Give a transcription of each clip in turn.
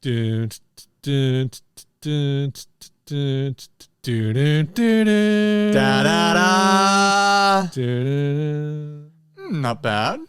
Dun, dun, dun, dun, dun, dun, Da da da. dun. Not bad.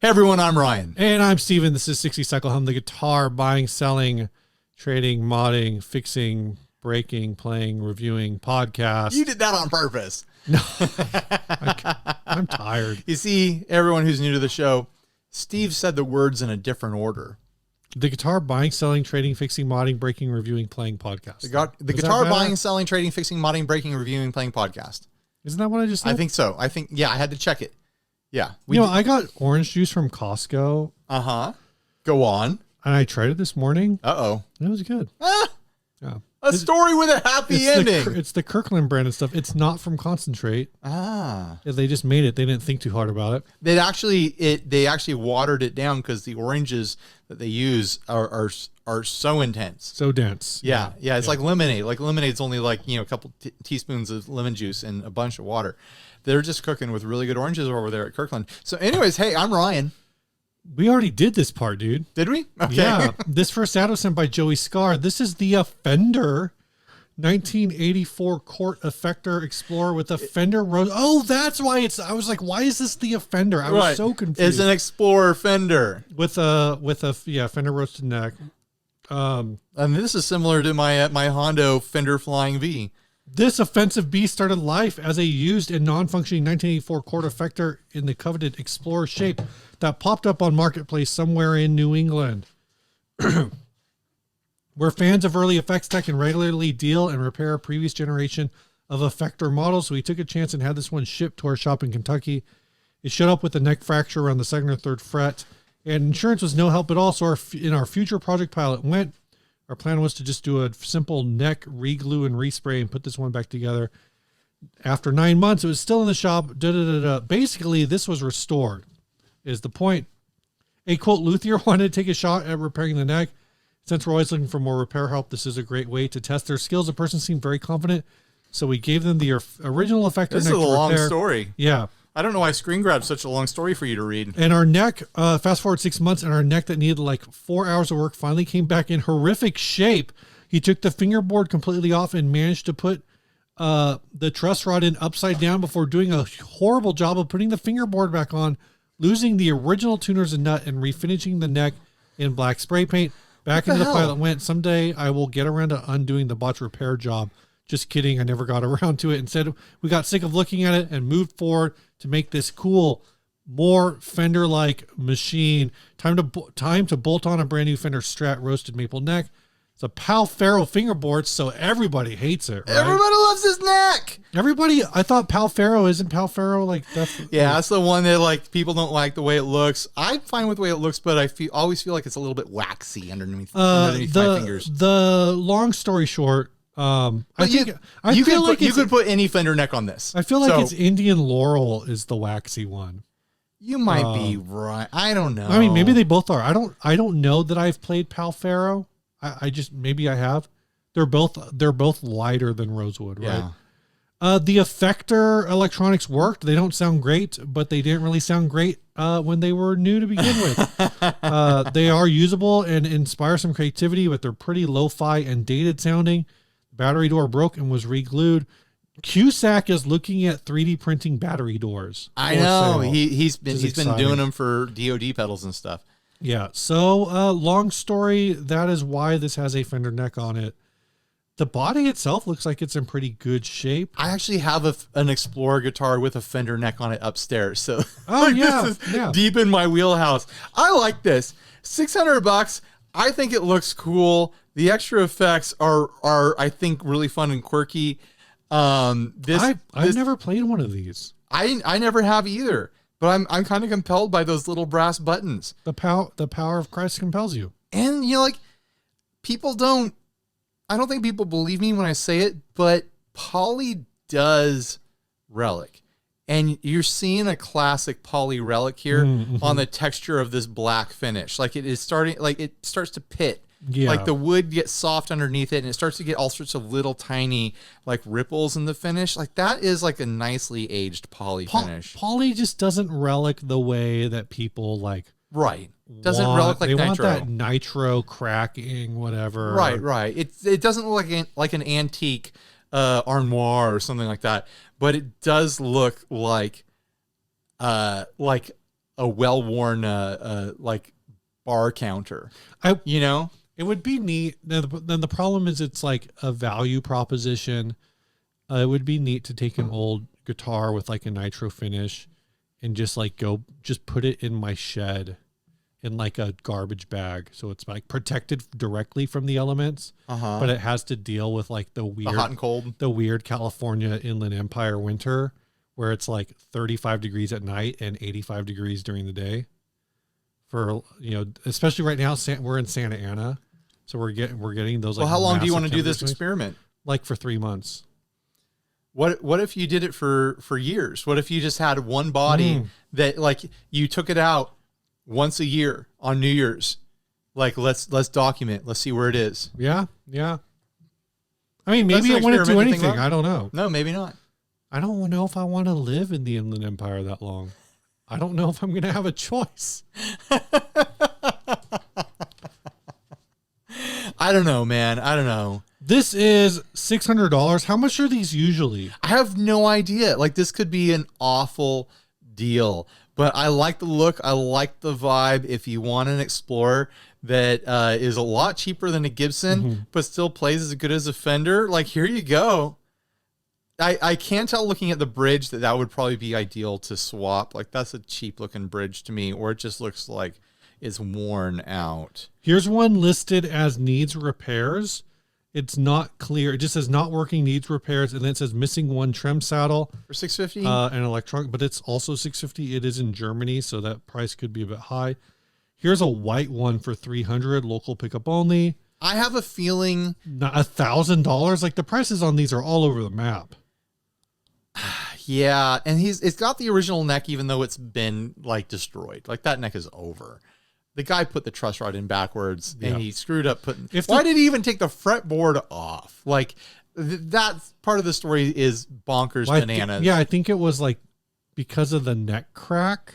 Hey everyone, I'm Ryan. And I'm Steven. This is 60 Cycle Hum, the guitar buying, selling, trading, modding, fixing, breaking, playing, reviewing podcast. You did that on purpose. No, I'm tired. You see, everyone who's new to the show, Steve said the words in a different order. The guitar buying, selling, trading, fixing, modding, breaking, reviewing, playing podcast. The guitar buying, selling, trading, fixing, modding, breaking, reviewing, playing podcast. Isn't that what I just said? I think so. I had to check it. Yeah. I got orange juice from Costco. Uh-huh. Go on. And I tried it this morning. Uh-oh. It was good. Ah, Yeah. a story with a happy ending. It's the Kirkland brand and stuff. It's not from concentrate. Ah. Yeah, they just made it. They didn't think too hard about it. They actually watered it down because the oranges that they use are so intense. So dense. Yeah. It's like lemonade. Like lemonade's only like, a couple teaspoons of lemon juice and a bunch of water. They're just cooking with really good oranges over there at Kirkland. So anyways, hey, I'm Ryan. We already did this part, dude. Did we? Okay. Yeah. This first ad was sent by Joey Scar. This is the Fender 1984 Cort Effender Explorer with a Fender Rose. Oh, that's why I was like, why is this the Fender? I was so confused. It's an Explorer Fender. With a Fender roasted neck. And this is similar to my Hondo Fender Flying V. This offensive beast started life as a used and non-functioning 1984 Cort Effector in the coveted Explorer shape that popped up on Marketplace somewhere in New England. We're fans of early effects tech and regularly deal and repair a previous generation of Effector models, so we took a chance and had this one shipped to our shop in Kentucky. It showed up with a neck fracture around the second or third fret, and insurance was no help at all, so in our future project pile it went. Our plan was to just do a simple neck re-glue and respray and put this one back together. After 9 months, it was still in the shop. Basically, this was restored, is the point. A quote luthier wanted to take a shot at repairing the neck. Since we're always looking for more repair help, this is a great way to test their skills. The person seemed very confident, so we gave them the original Effector neck. This is a long story. Yeah. I don't know why Screen Grab's such a long story for you to read. And our neck, fast forward 6 months, and our neck that needed like 4 hours of work finally came back in horrific shape. He took the fingerboard completely off and managed to put the truss rod in upside down before doing a horrible job of putting the fingerboard back on, losing the original tuners and nut, and refinishing the neck in black spray paint. Back into the pile it went. Someday I will get around to undoing the botch repair job. Just kidding. I never got around to it. Instead, we got sick of looking at it and moved forward to make this cool, more Fender-like machine. Time to bolt on a brand new Fender Strat roasted maple neck. It's a Pal Faro fingerboard, so everybody hates it, right? Everybody loves his neck. I thought Pal Faro isn't Pal Faro like that's. Yeah, that's the one that like people don't like the way it looks. I'm fine with the way it looks, but I always feel like it's a little bit waxy underneath my fingers. The long story short, you could put any Fender neck on this. I feel like it's Indian Laurel is the waxy one. You might be right. I don't know. I mean, maybe they both are. I don't know that I've played Pal Faro. I just maybe I have. They're both lighter than Rosewood, right? Yeah. The Effector electronics worked. They don't sound great, but they didn't really sound great when they were new to begin with. They are usable and inspire some creativity, but they're pretty lo-fi and dated sounding. Battery door broke and was re-glued. Cusack is looking at 3D printing battery doors. I know. He's been doing them for DoD pedals and stuff. Yeah. So long story. That is why this has a Fender neck on it. The body itself looks like it's in pretty good shape. I actually have an Explorer guitar with a Fender neck on it upstairs. So this is deep in my wheelhouse. I like this. $600. I think it looks cool. The extra effects are I think really fun and quirky. I've never played one of these. I never have either. But I'm kind of compelled by those little brass buttons. The power of Christ compels you. And I don't think people believe me when I say it, but Poly does Relic. And you're seeing a classic poly relic here on the texture of this black finish. Like it is starting, like it starts to pit. Yeah. Like the wood gets soft underneath it and it starts to get all sorts of little tiny like ripples in the finish. Like that is like a nicely aged poly finish. Poly just doesn't relic the way that people like. Right. Doesn't relic like they nitro. Want that nitro cracking, whatever. Right. It doesn't look like an antique armoire or something like that, but it does look like a well-worn like bar counter. It would be neat. Then the problem is it's like a value proposition. It would be neat to take an old guitar with like a nitro finish and just put it in my shed in like a garbage bag. So it's like protected directly from the elements, but it has to deal with like the hot and cold, the weird California Inland Empire winter where it's like 35 degrees at night and 85 degrees during the day. For, especially right now, we're in Santa Ana. So we're getting those. Like, well, how long do you want to do this experiment? Like for 3 months. What if you did it for years? What if you just had one body that like you took it out once a year on New Year's? Like let's document. Let's see where it is. Yeah. I mean, maybe I wouldn't do anything. I don't know. No, maybe not. I don't know if I want to live in the Inland Empire that long. I don't know if I'm going to have a choice. I don't know, man. I don't know. This is $600. How much are these usually? I have no idea. Like this could be an awful deal, but I like the look. I like the vibe. If you want an Explorer that is a lot cheaper than a Gibson, but still plays as good as a Fender, like here you go. I can't tell looking at the bridge that would probably be ideal to swap. Like that's a cheap looking bridge to me, or it just looks like it's worn out. Here's one listed as needs repairs. It's not clear. It just says not working, needs repairs, and then it says missing one trim saddle for $650. An electronic, but it's also $650. It is in Germany, so that price could be a bit high. Here's a white one for $300, local pickup only. I have a feeling $1,000. Like the prices on these are all over the map. Yeah, and it's got the original neck, even though it's been like destroyed. Like that neck is over. The guy put the truss rod in backwards, and he screwed up putting. Why did he even take the fretboard off? Like that part of the story is bonkers bananas. I think it was like because of the neck crack.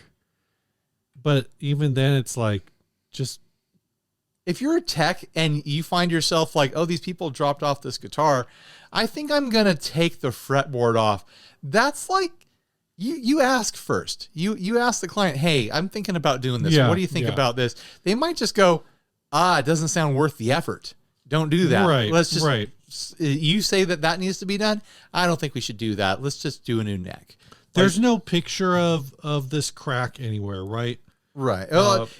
But even then, it's like just. If you're a tech and you find yourself like, oh, these people dropped off this guitar, I think I'm going to take the fretboard off. That's like, you ask first. You ask the client, hey, I'm thinking about doing this. What do you think about this? They might just go, it doesn't sound worth the effort. Don't do that. Right. Let's just, you say that needs to be done. I don't think we should do that. Let's just do a new neck. There's no picture of this crack anywhere, right? Right.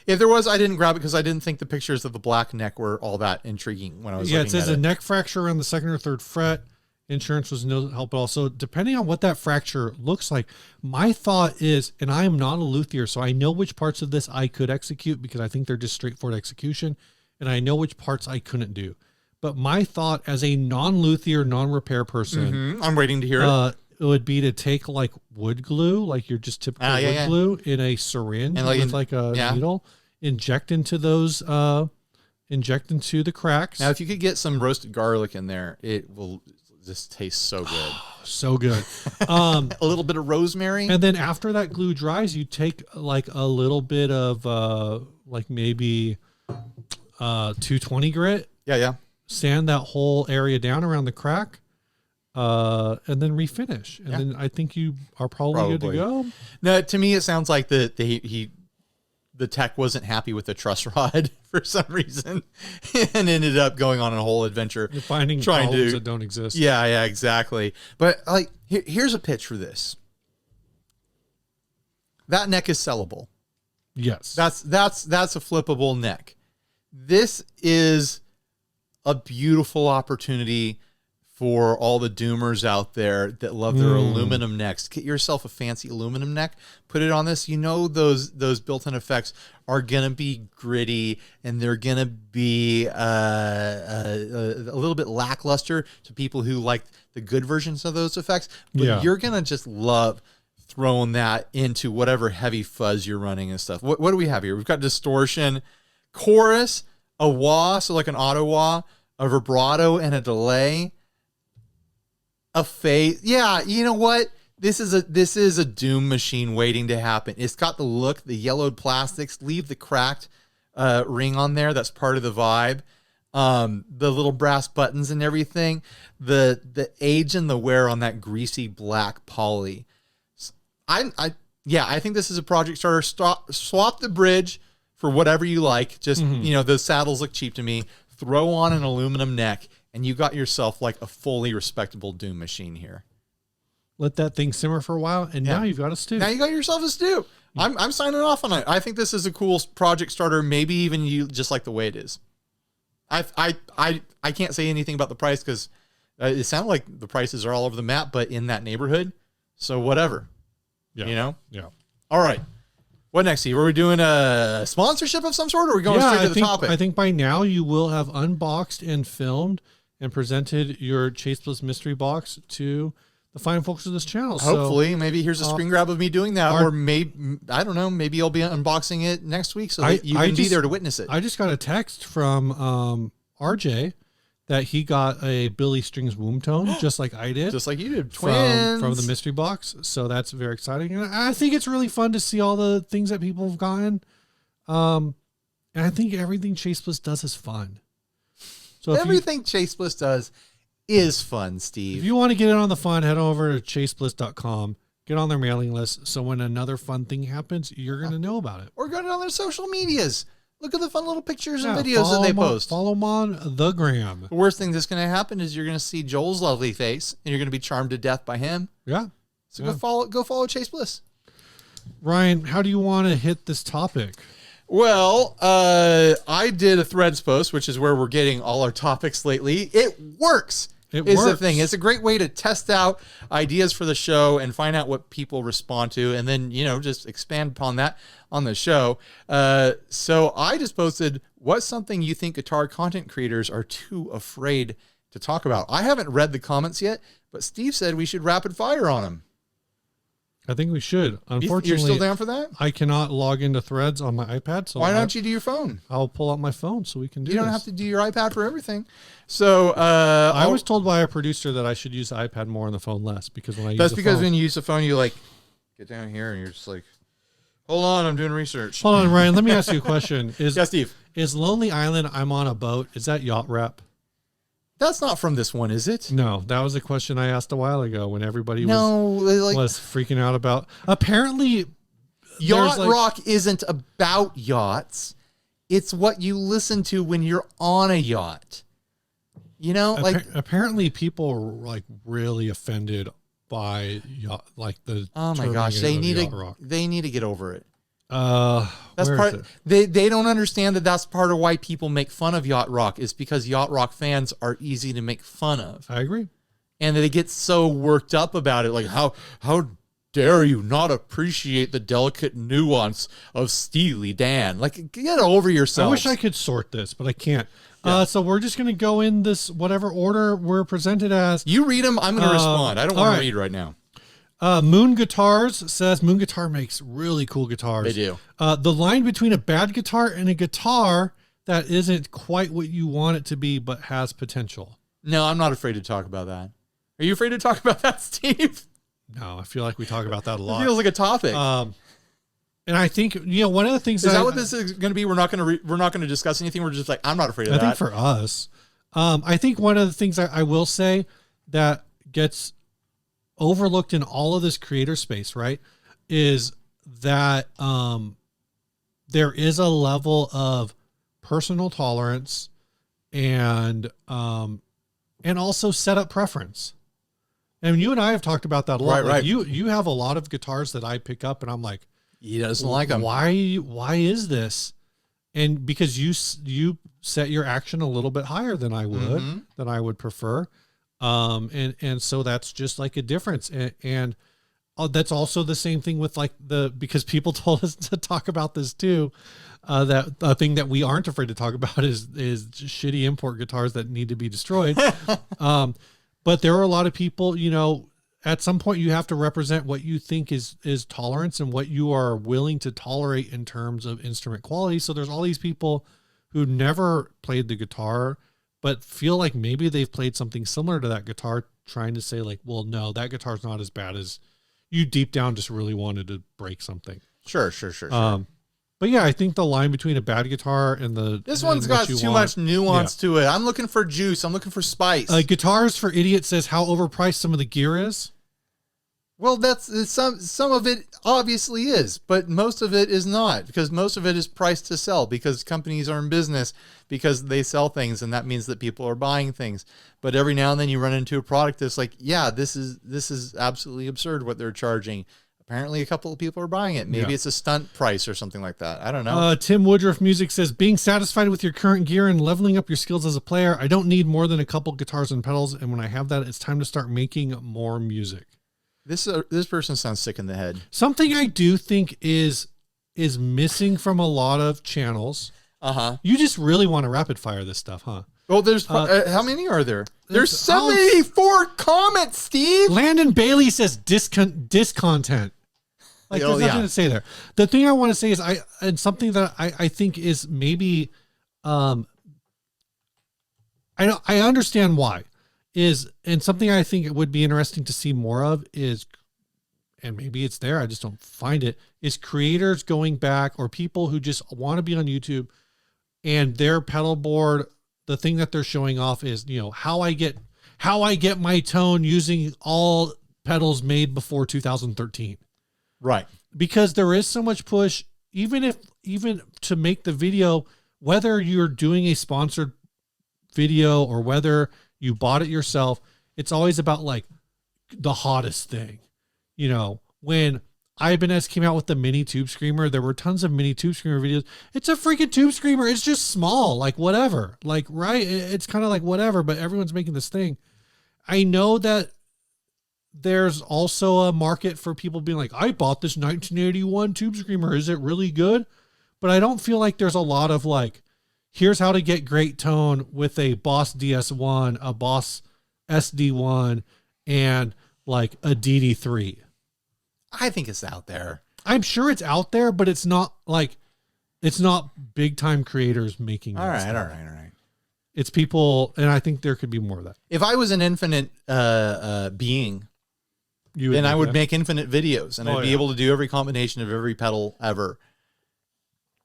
If there was, I didn't grab it because I didn't think the pictures of the black neck were all that intriguing when I was looking at it. Yeah, it says a neck fracture around the second or third fret. Insurance was no help at all. So depending on what that fracture looks like, my thought is, and I am not a luthier, so I know which parts of this I could execute because I think they're just straightforward execution, and I know which parts I couldn't do. But my thought as a non-luthier, non-repair person, I'm waiting to hear it. It would be to take like wood glue, like your just typical wood glue in a syringe and with like a needle, inject into the cracks. Now, if you could get some roasted garlic in there, it will just taste so good. So good. A little bit of rosemary. And then after that glue dries, you take like a little bit of like maybe 220 grit. Yeah. Sand that whole area down around the crack. And then refinish, and then I think you are probably good to go. No, to me it sounds like the tech wasn't happy with the truss rod for some reason, and ended up going on a whole adventure. You're finding problems that don't exist. Yeah, exactly. But like, here's a pitch for this. That neck is sellable. Yes, that's a flippable neck. This is a beautiful opportunity for all the doomers out there that love their aluminum necks. Get yourself a fancy aluminum neck, put it on this. You know those built-in effects are going to be gritty, and they're going to be a little bit lackluster to people who like the good versions of those effects. But you're going to just love throwing that into whatever heavy fuzz you're running and stuff. What do we have here? We've got distortion, chorus, a wah, so like an auto wah, a vibrato and a delay, a phase. Yeah, you know what? This is a Doom machine waiting to happen. It's got the look, the yellowed plastics, leave the cracked ring on there. That's part of the vibe. The little brass buttons and everything, the age and the wear on that greasy black poly. I think this is a project starter. Swap the bridge for whatever you like. Just, the saddles look cheap to me. Throw on an aluminum neck and you got yourself like a fully respectable Doom machine here. Let that thing simmer for a while, and now you've got a stew. Now you got yourself a stew. I'm signing off on it. I think this is a cool project starter. Maybe even you just like the way it is. I can't say anything about the price because it sounded like the prices are all over the map, but in that neighborhood. So whatever. Yeah. Yeah. All right. What next, Steve? Are we doing a sponsorship of some sort, or are we going straight to the topic? I think by now you will have unboxed and filmed and presented your Chase Bliss mystery box to the fine folks of this channel. Hopefully, maybe here's a screen grab of me doing that, or maybe, I don't know, maybe I'll be unboxing it next week so that you can be there to witness it. I just got a text from RJ that he got a Billy Strings womb tone, just like I did. Just like you did. Twins. From the mystery box. So that's very exciting. And I think it's really fun to see all the things that people have gotten. And I think everything Chase Bliss does is fun. So everything Chase Bliss does is fun, Steve. If you want to get in on the fun, head over to chasebliss.com. Get on their mailing list. So when another fun thing happens, you're going to know about it. Or go on their social medias. Look at the fun little pictures and videos that they post. Follow them on the gram. The worst thing that's going to happen is you're going to see Joel's lovely face and you're going to be charmed to death by him. Yeah. So go follow Chase Bliss. Ryan, how do you want to hit this topic? Well, I did a Threads post, which is where we're getting all our topics lately. It works. The thing. It's a great way to test out ideas for the show and find out what people respond to, and then, just expand upon that on the show. So I just posted, what's something you think guitar content creators are too afraid to talk about? I haven't read the comments yet, but Steve said we should rapid fire on them. I think we should. Unfortunately, you're still down for that? I cannot log into Threads on my iPad. So why don't you do your phone? I'll pull out my phone so we can do You don't have to do your iPad for everything. So I was told by a producer that I should use the iPad more and the phone less, because when I when you use the phone, you get down here and you're just like, hold on, I'm doing research. Hold on, Ryan. Let me ask you a question. Yeah, Steve. Is Lonely Island, I'm on a boat, is that yacht rap? That's not from this one, is it? No, that was a question I asked a while ago when everybody was freaking out about. Apparently, yacht rock isn't about yachts. It's what you listen to when you're on a yacht. Apparently people are really offended by yacht, the. Oh my gosh, they need to get over it. That's part. They don't understand that that's part of why people make fun of yacht rock, is because yacht rock fans are easy to make fun of. I agree. And they get so worked up about it, like how dare you not appreciate the delicate nuance of Steely Dan? Get over yourself. I wish I could sort this, but I can't. Yeah. So we're just going to go in this whatever order we're presented as. You read them. I'm going to respond. I don't want to read right now. Moon Guitars says Moon Guitar makes really cool guitars. They do. The line between a bad guitar and a guitar that isn't quite what you want it to be, but has potential. No, I'm not afraid to talk about that. Are you afraid to talk about that, Steve? No, I feel like we talk about that a lot. It feels like a topic. And I think, one of the things is that what this is going to be? We're not going to discuss anything. We're just I'm not afraid of that. I think for us, I think one of the things I will say that gets overlooked in all of this creator space, right, is that there is a level of personal tolerance and also setup preference. And you and I have talked about that a lot. Right. You have a lot of guitars that I pick up and I'm like, he doesn't like them. Why is this? And because you set your action a little bit higher than I would, than I would prefer. And so that's just like a difference. And that's also the same thing with because people told us to talk about this too. That a thing that we aren't afraid to talk about is shitty import guitars that need to be destroyed. But there are a lot of people, at some point you have to represent what you think is tolerance and what you are willing to tolerate in terms of instrument quality. So there's all these people who never played the guitar, but feel like maybe they've played something similar to that guitar, trying to say like, well, no, that guitar's not as bad as you deep down just really wanted to break something. Sure. But yeah, I think the line between a bad guitar and this one's got too much nuance to it. I'm looking for juice. I'm looking for spice. Guitars for Idiots says how overpriced some of the gear is. Well, that's some of it obviously is, but most of it is not, because most of it is priced to sell, because companies are in business because they sell things, and that means that people are buying things. But every now and then you run into a product that's like, yeah, this is absolutely absurd what they're charging. Apparently a couple of people are buying it. Maybe it's a stunt price or something like that. I don't know. Tim Woodruff Music says, being satisfied with your current gear and leveling up your skills as a player. I don't need more than a couple guitars and pedals. And when I have that, it's time to start making more music. This person sounds sick in the head. Something I do think is missing from a lot of channels. You just really want to rapid fire this stuff, huh? Well, there's how many are there? There's 74 comments, Steve. Landon Bailey says discontent. Like there's nothing to say there. The thing I want to say is and something that I think is maybe I understand why and something I think it would be interesting to see more of is, and maybe it's there, I just don't find it, is creators going back, or people who just want to be on YouTube and their pedal board, the thing that they're showing off is, how I get my tone using all pedals made before 2013. Right. Because there is so much push, even to make the video, whether you're doing a sponsored video or whether you bought it yourself, it's always about like the hottest thing. When Ibanez came out with the mini tube screamer, there were tons of mini tube screamer videos. It's a freaking tube screamer. It's just small, like whatever, like, right. It's kind of like whatever, but everyone's making this thing. I know that there's also a market for people being like, I bought this 1981 tube screamer. Is it really good? But I don't feel like there's a lot of like, here's how to get great tone with a Boss DS1, a Boss SD1, and like a DD3. I think it's out there. I'm sure it's out there, but it's not big time creators making. All right. It's people. And I think there could be more of that. If I was an infinite being, then I would make infinite videos, and I'd be able to do every combination of every pedal ever.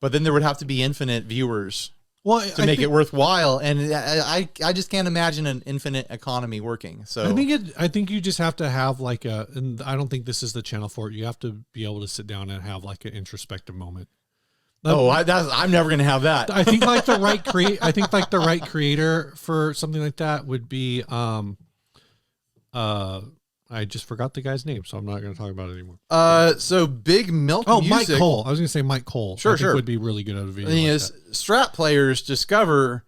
But then there would have to be infinite viewers to make it worthwhile. And I just can't imagine an infinite economy working. So I think you just have to have like and I don't think this is the channel for it. You have to be able to sit down and have like an introspective moment. I'm never going to have that. I think like the right creator for something like that would be, I just forgot the guy's name, so I'm not going to talk about it anymore. So Big Milk Music. Mike Cole. I was going to say Mike Cole. Sure. Would be really good at a video. Like Strat players discover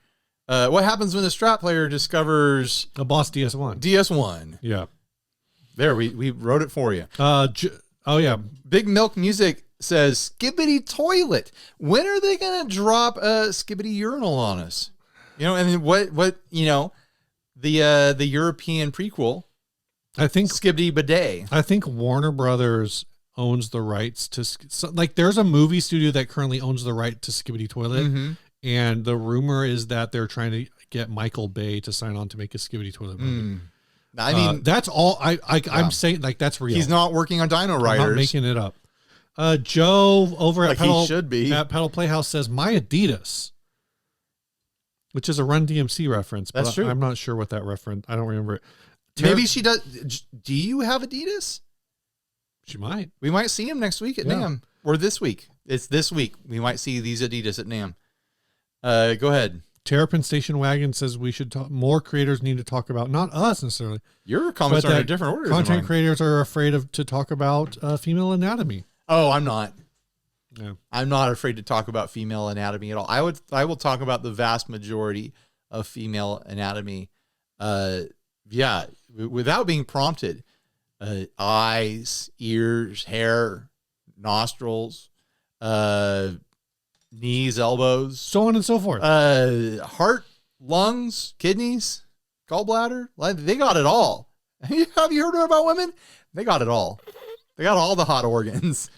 what happens when the Strat player discovers a Boss DS1. DS1. Yeah. There, we wrote it for you. Big Milk Music says Skibbity Toilet. When are they going to drop a Skibbity Urinal on us? And then what the European prequel. I think Skibbity Bidet. I think Warner Brothers owns the rights to there's a movie studio that currently owns the right to Skibbity Toilet, and the rumor is that they're trying to get Michael Bay to sign on to make a Skibbity Toilet movie. I mean, that's all I'm saying. Like that's real. He's not working on Dino Riders. I'm not making it up. Joe over at he should be at Pedal Playhouse says my Adidas, which is a Run DMC reference. That's true. I'm not sure what that reference. I don't remember it. Maybe she does. Do you have Adidas? She might. We might see him next week at NAMM, or this week. It's this week. We might see these Adidas at NAMM. Go ahead. Terrapin Station Wagon says we should talk. More creators need to talk about, not us necessarily. Your comments are in a different order. Content creators are afraid to talk about female anatomy. Oh, I'm not. Yeah. I'm not afraid to talk about female anatomy at all. I will talk about the vast majority of female anatomy. Without being prompted. Eyes, ears, hair, nostrils, knees, elbows, so on and so forth. Heart, lungs, kidneys, gallbladder. They got it all. Have you heard about women? They got it all. They got all the hot organs.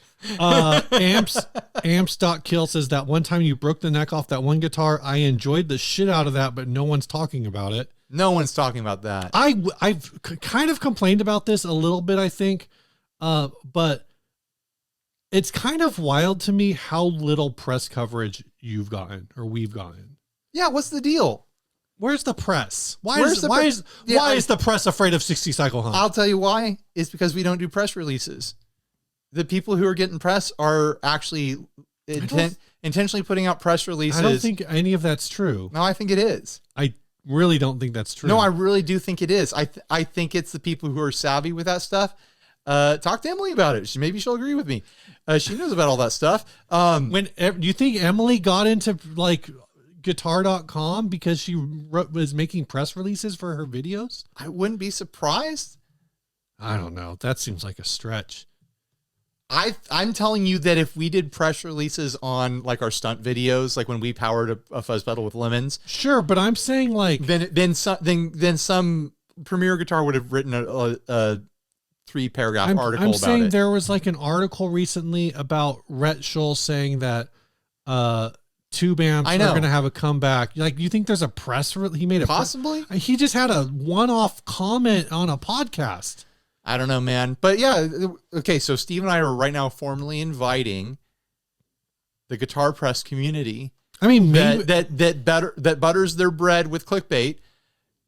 Amps.kill says that one time you broke the neck off that one guitar. I enjoyed the shit out of that, but no one's talking about it. No one's talking about that. I've kind of complained about this a little bit, I think. But it's kind of wild to me how little press coverage you've gotten or we've gotten. Yeah. What's the deal? Where's the press? Why Where's is the why pre- is Yeah, why is the press afraid of 60 cycle hum? I'll tell you why. It's because we don't do press releases. The people who are getting press are actually intentionally putting out press releases. I don't think any of that's true. No, I think it is. I really don't think that's true. No, I really do think it is. I think it's the people who are savvy with that stuff. Talk to Emily about it. Maybe she'll agree with me. She knows about all that stuff. Do you think Emily got into like guitar.com because she was making press releases for her videos? I wouldn't be surprised. I don't know. That seems like a stretch. I'm telling you that if we did press releases on like our stunt videos, like when we powered a fuzz pedal with lemons, sure, but I'm saying like then some premier guitar would have written a 3-paragraph article about it. I'm saying there was like an article recently about Rhett Shull saying that tube amps are going to have a comeback. Like, you think there's a press release? He made a possibly. He just had a one-off comment on a podcast. I don't know, man. But yeah, okay, so Steve and I are right now formally inviting the guitar press community. I mean, maybe that butters their bread with clickbait.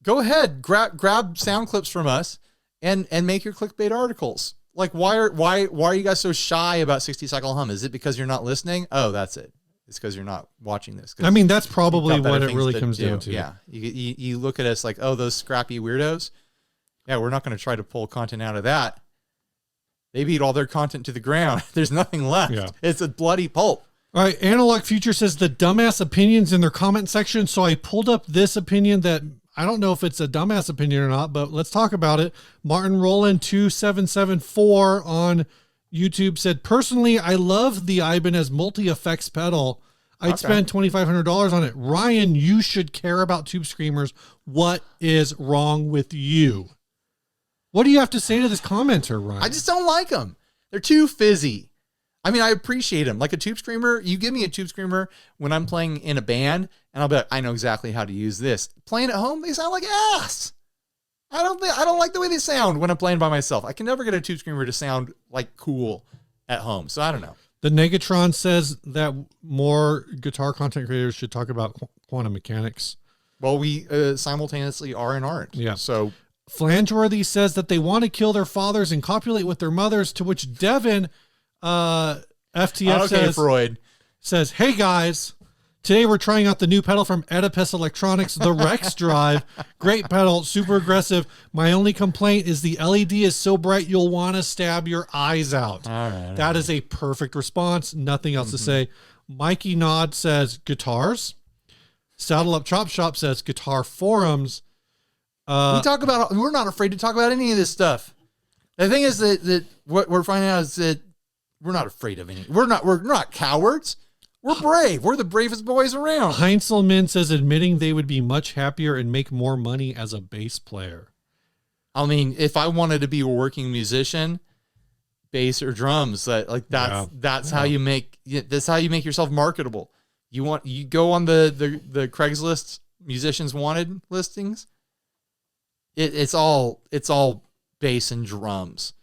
Go ahead, grab sound clips from us and make your clickbait articles. Like, why are you guys so shy about 60 cycle hum? Is it because you're not listening? Oh, that's it. It's because you're not watching this. I mean, that's probably what it really comes down to. Yeah, you look at us like, oh, those scrappy weirdos. Yeah, we're not going to try to pull content out of that. They beat all their content to the ground. There's nothing left. Yeah. It's a bloody pulp. All right, Analog Future says the dumbass opinions in their comment section. So I pulled up this opinion that I don't know if it's a dumbass opinion or not, but let's talk about it. Martin Roland 2774 on YouTube said, personally, I love the Ibanez multi-effects pedal. I'd spend $2,500 on it. Ryan, you should care about tube screamers. What is wrong with you? What do you have to say to this commenter, Ryan? I just don't like them. They're too fizzy. I mean, I appreciate them. Like a tube screamer, you give me a tube screamer when I'm playing in a band, and I'll be like, I know exactly how to use this. Playing at home, they sound like ass. I don't like the way they sound when I'm playing by myself. I can never get a tube screamer to sound like cool at home. So I don't know. The Negatron says that more guitar content creators should talk about quantum mechanics. Well, we simultaneously are and aren't. Yeah. So Flangeworthy says that they want to kill their fathers and copulate with their mothers, to which Devin, FTF says, hey guys, today we're trying out the new pedal from Oedipus Electronics, the Rex Drive. Great pedal, super aggressive. My only complaint is the LED is so bright you'll want to stab your eyes out. All right. That is a perfect response. Nothing else to say. Mikey Nod says guitars. Saddle Up Chop Shop says guitar forums. We're not afraid to talk about any of this stuff. The thing is that what we're finding out is that we're not afraid of any. We're not cowards. We're brave. We're the bravest boys around. Heinzelman says admitting they would be much happier and make more money as a bass player. I mean, if I wanted to be a working musician, bass or drums, that's how you make yourself marketable. You go on the Craigslist musicians wanted listings. It's all bass and drums.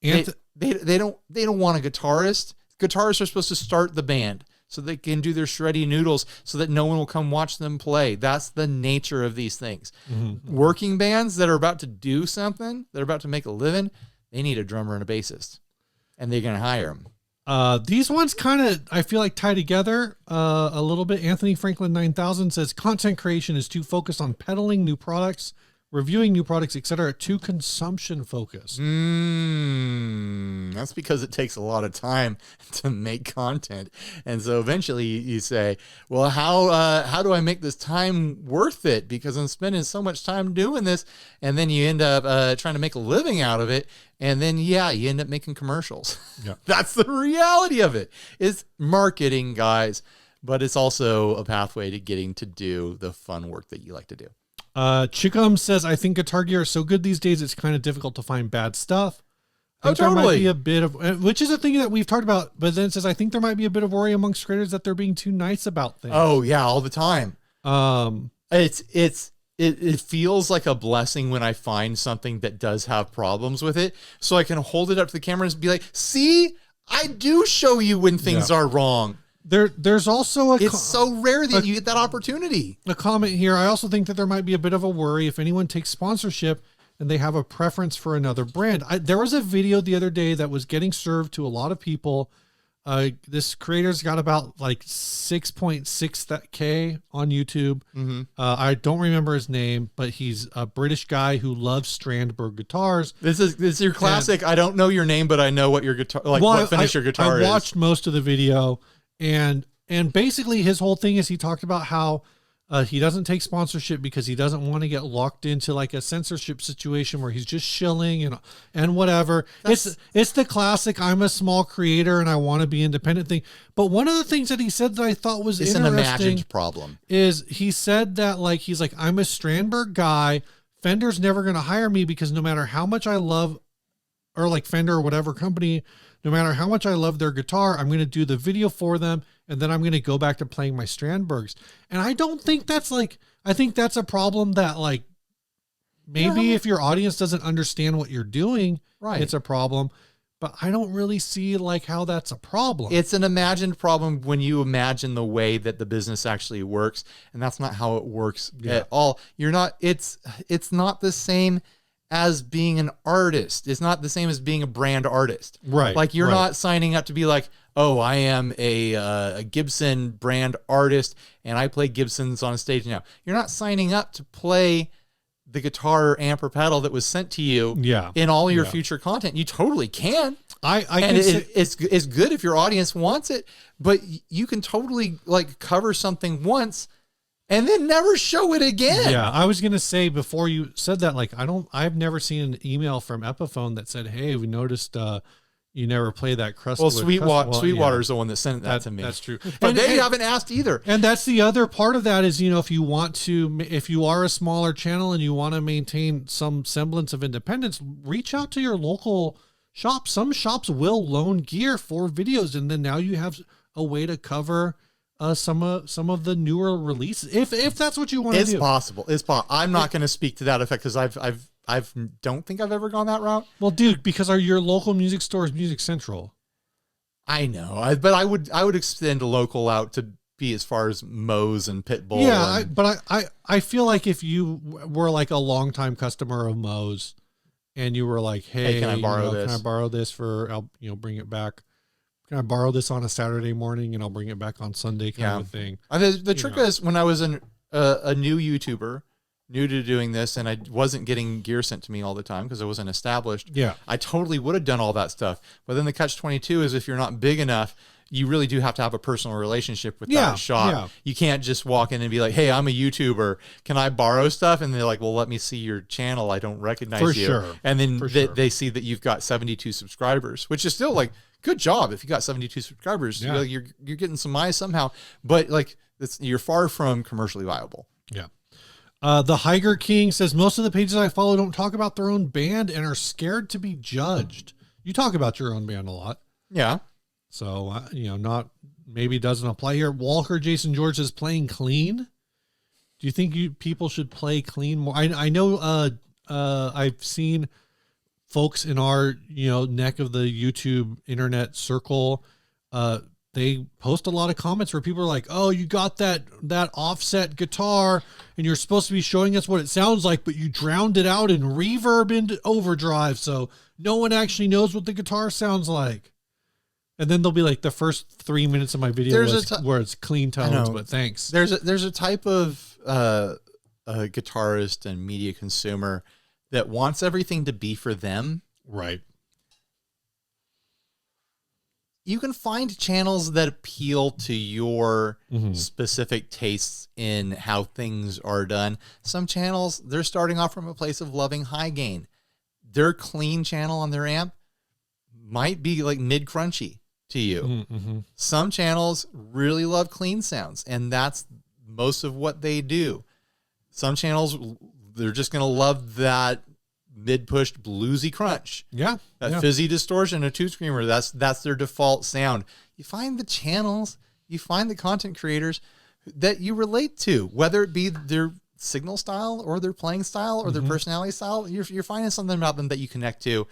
They don't want a guitarist. Guitarists are supposed to start the band so they can do their shreddy noodles so that no one will come watch them play. That's the nature of these things. Mm-hmm. Working bands that are about to do something, that are about to make a living, they need a drummer and a bassist, and they're going to hire them. These ones kind of, I feel like, tie together a little bit. Anthony Franklin 9000 says content creation is too focused on peddling new products, reviewing new products, etc., too consumption focused. That's because it takes a lot of time to make content. And so eventually you say, well, how do I make this time worth it? Because I'm spending so much time doing this. And then you end up trying to make a living out of it. And then, you end up making commercials. Yeah. That's the reality of it. It's marketing, guys. But it's also a pathway to getting to do the fun work that you like to do. Chickum says, I think guitar gear is so good these days, it's kind of difficult to find bad stuff. I think there might be a bit of, which is a thing that we've talked about, but then it says, I think there might be a bit of worry amongst creators that they're being too nice about things. Oh yeah, all the time. It feels like a blessing when I find something that does have problems with it, so I can hold it up to the camera and be like, see, I do show you when things are wrong. There's also it's so rare that you get that opportunity. A comment here. I also think that there might be a bit of a worry if anyone takes sponsorship and they have a preference for another brand. There was a video the other day that was getting served to a lot of people. This creator's got about like 6.6K on YouTube. Mm-hmm. I don't remember his name, but he's a British guy who loves Strandberg guitars. This is your classic. I don't know your name, but I know what your guitar, what finish your guitar is. I watched most of the video, and basically his whole thing is he talked about how he doesn't take sponsorship because he doesn't want to get locked into like a censorship situation where he's just shilling and whatever. It's the classic, I'm a small creator and I want to be independent thing. But one of the things that he said that I thought was interesting, an imagined problem, is he said that like, he's like, I'm a Strandberg guy. Fender's never going to hire me because no matter how much I love, or like Fender or whatever company, no matter how much I love their guitar, I'm going to do the video for them. And then I'm going to go back to playing my Strandbergs. And I don't think that's like, I think that's a problem that like, maybe if your audience doesn't understand what you're doing, right, it's a problem. But I don't really see like how that's a problem. It's an imagined problem when you imagine the way that the business actually works. And that's not how it works at all. You're not, it's not the same as being an artist. It's not the same as being a brand artist. Right. Like you're not signing up to be like, oh, I am a Gibson brand artist and I play Gibsons on stage now. You're not signing up to play the guitar amp or pedal that was sent to you in all your future content. You totally can. It's good if your audience wants it, but you can totally like cover something once and then never show it again. Yeah, I was going to say before you said that, like, I've never seen an email from Epiphone that said, hey, we noticed you never play that Crustwood. Well, Sweetwater's the one that sent that to me. That's true. But they haven't asked either. And that's the other part of that is, you know, if you are a smaller channel and you want to maintain some semblance of independence, reach out to your local shop. Some shops will loan gear for videos. And then now you have a way to cover some of the newer releases. If that's what you want to do. It's possible. I'm not going to speak to that effect because I don't think I've ever gone that route. Well, dude, because your local music store is Music Central. I know, but I would extend a local out to be as far as Moe's and Pitbull. Yeah, but I feel like if you were like a longtime customer of Moe's and you were like, hey, can I borrow this? Can I borrow this I'll bring it back. Can I borrow this on a Saturday morning and I'll bring it back on Sunday kind of thing. The trick is when I was a new YouTuber, new to doing this, and I wasn't getting gear sent to me all the time because I wasn't established. Yeah. I totally would have done all that stuff. But then the catch-22 is if you're not big enough, you really do have to have a personal relationship with that shop. Yeah. You can't just walk in and be like, hey, I'm a YouTuber. Can I borrow stuff? And they're like, well, let me see your channel. I don't recognize you. Sure. And then they see that you've got 72 subscribers, which is still like, good job. If you got 72 subscribers, you're getting some eyes somehow, but like you're far from commercially viable. Yeah. The Higer King says most of the pages I follow don't talk about their own band and are scared to be judged. You talk about your own band a lot. Yeah. So, maybe it doesn't apply here. Walker Jason George is playing clean. Do you think people should play clean more? I know I've seen folks in our, neck of the YouTube internet circle, they post a lot of comments where people are like, oh, you got that offset guitar and you're supposed to be showing us what it sounds like, but you drowned it out in reverb and overdrive. So no one actually knows what the guitar sounds like. And then they'll be like, the first 3 minutes of my video where it's clean tones, but thanks. There's a type of a guitarist and media consumer that wants everything to be for them. Right. You can find channels that appeal to your specific tastes in how things are done. Some channels, they're starting off from a place of loving high gain. Their clean channel on their amp might be like mid crunchy to you. Mm-hmm. Some channels really love clean sounds, and that's most of what they do. Some channels, they're just going to love that mid-pushed bluesy crunch. Yeah. That fizzy distortion, a tube screamer, that's their default sound. You find the channels, you find the content creators that you relate to, whether it be their signal style or their playing style or their personality style. You're finding something about them that you connect to.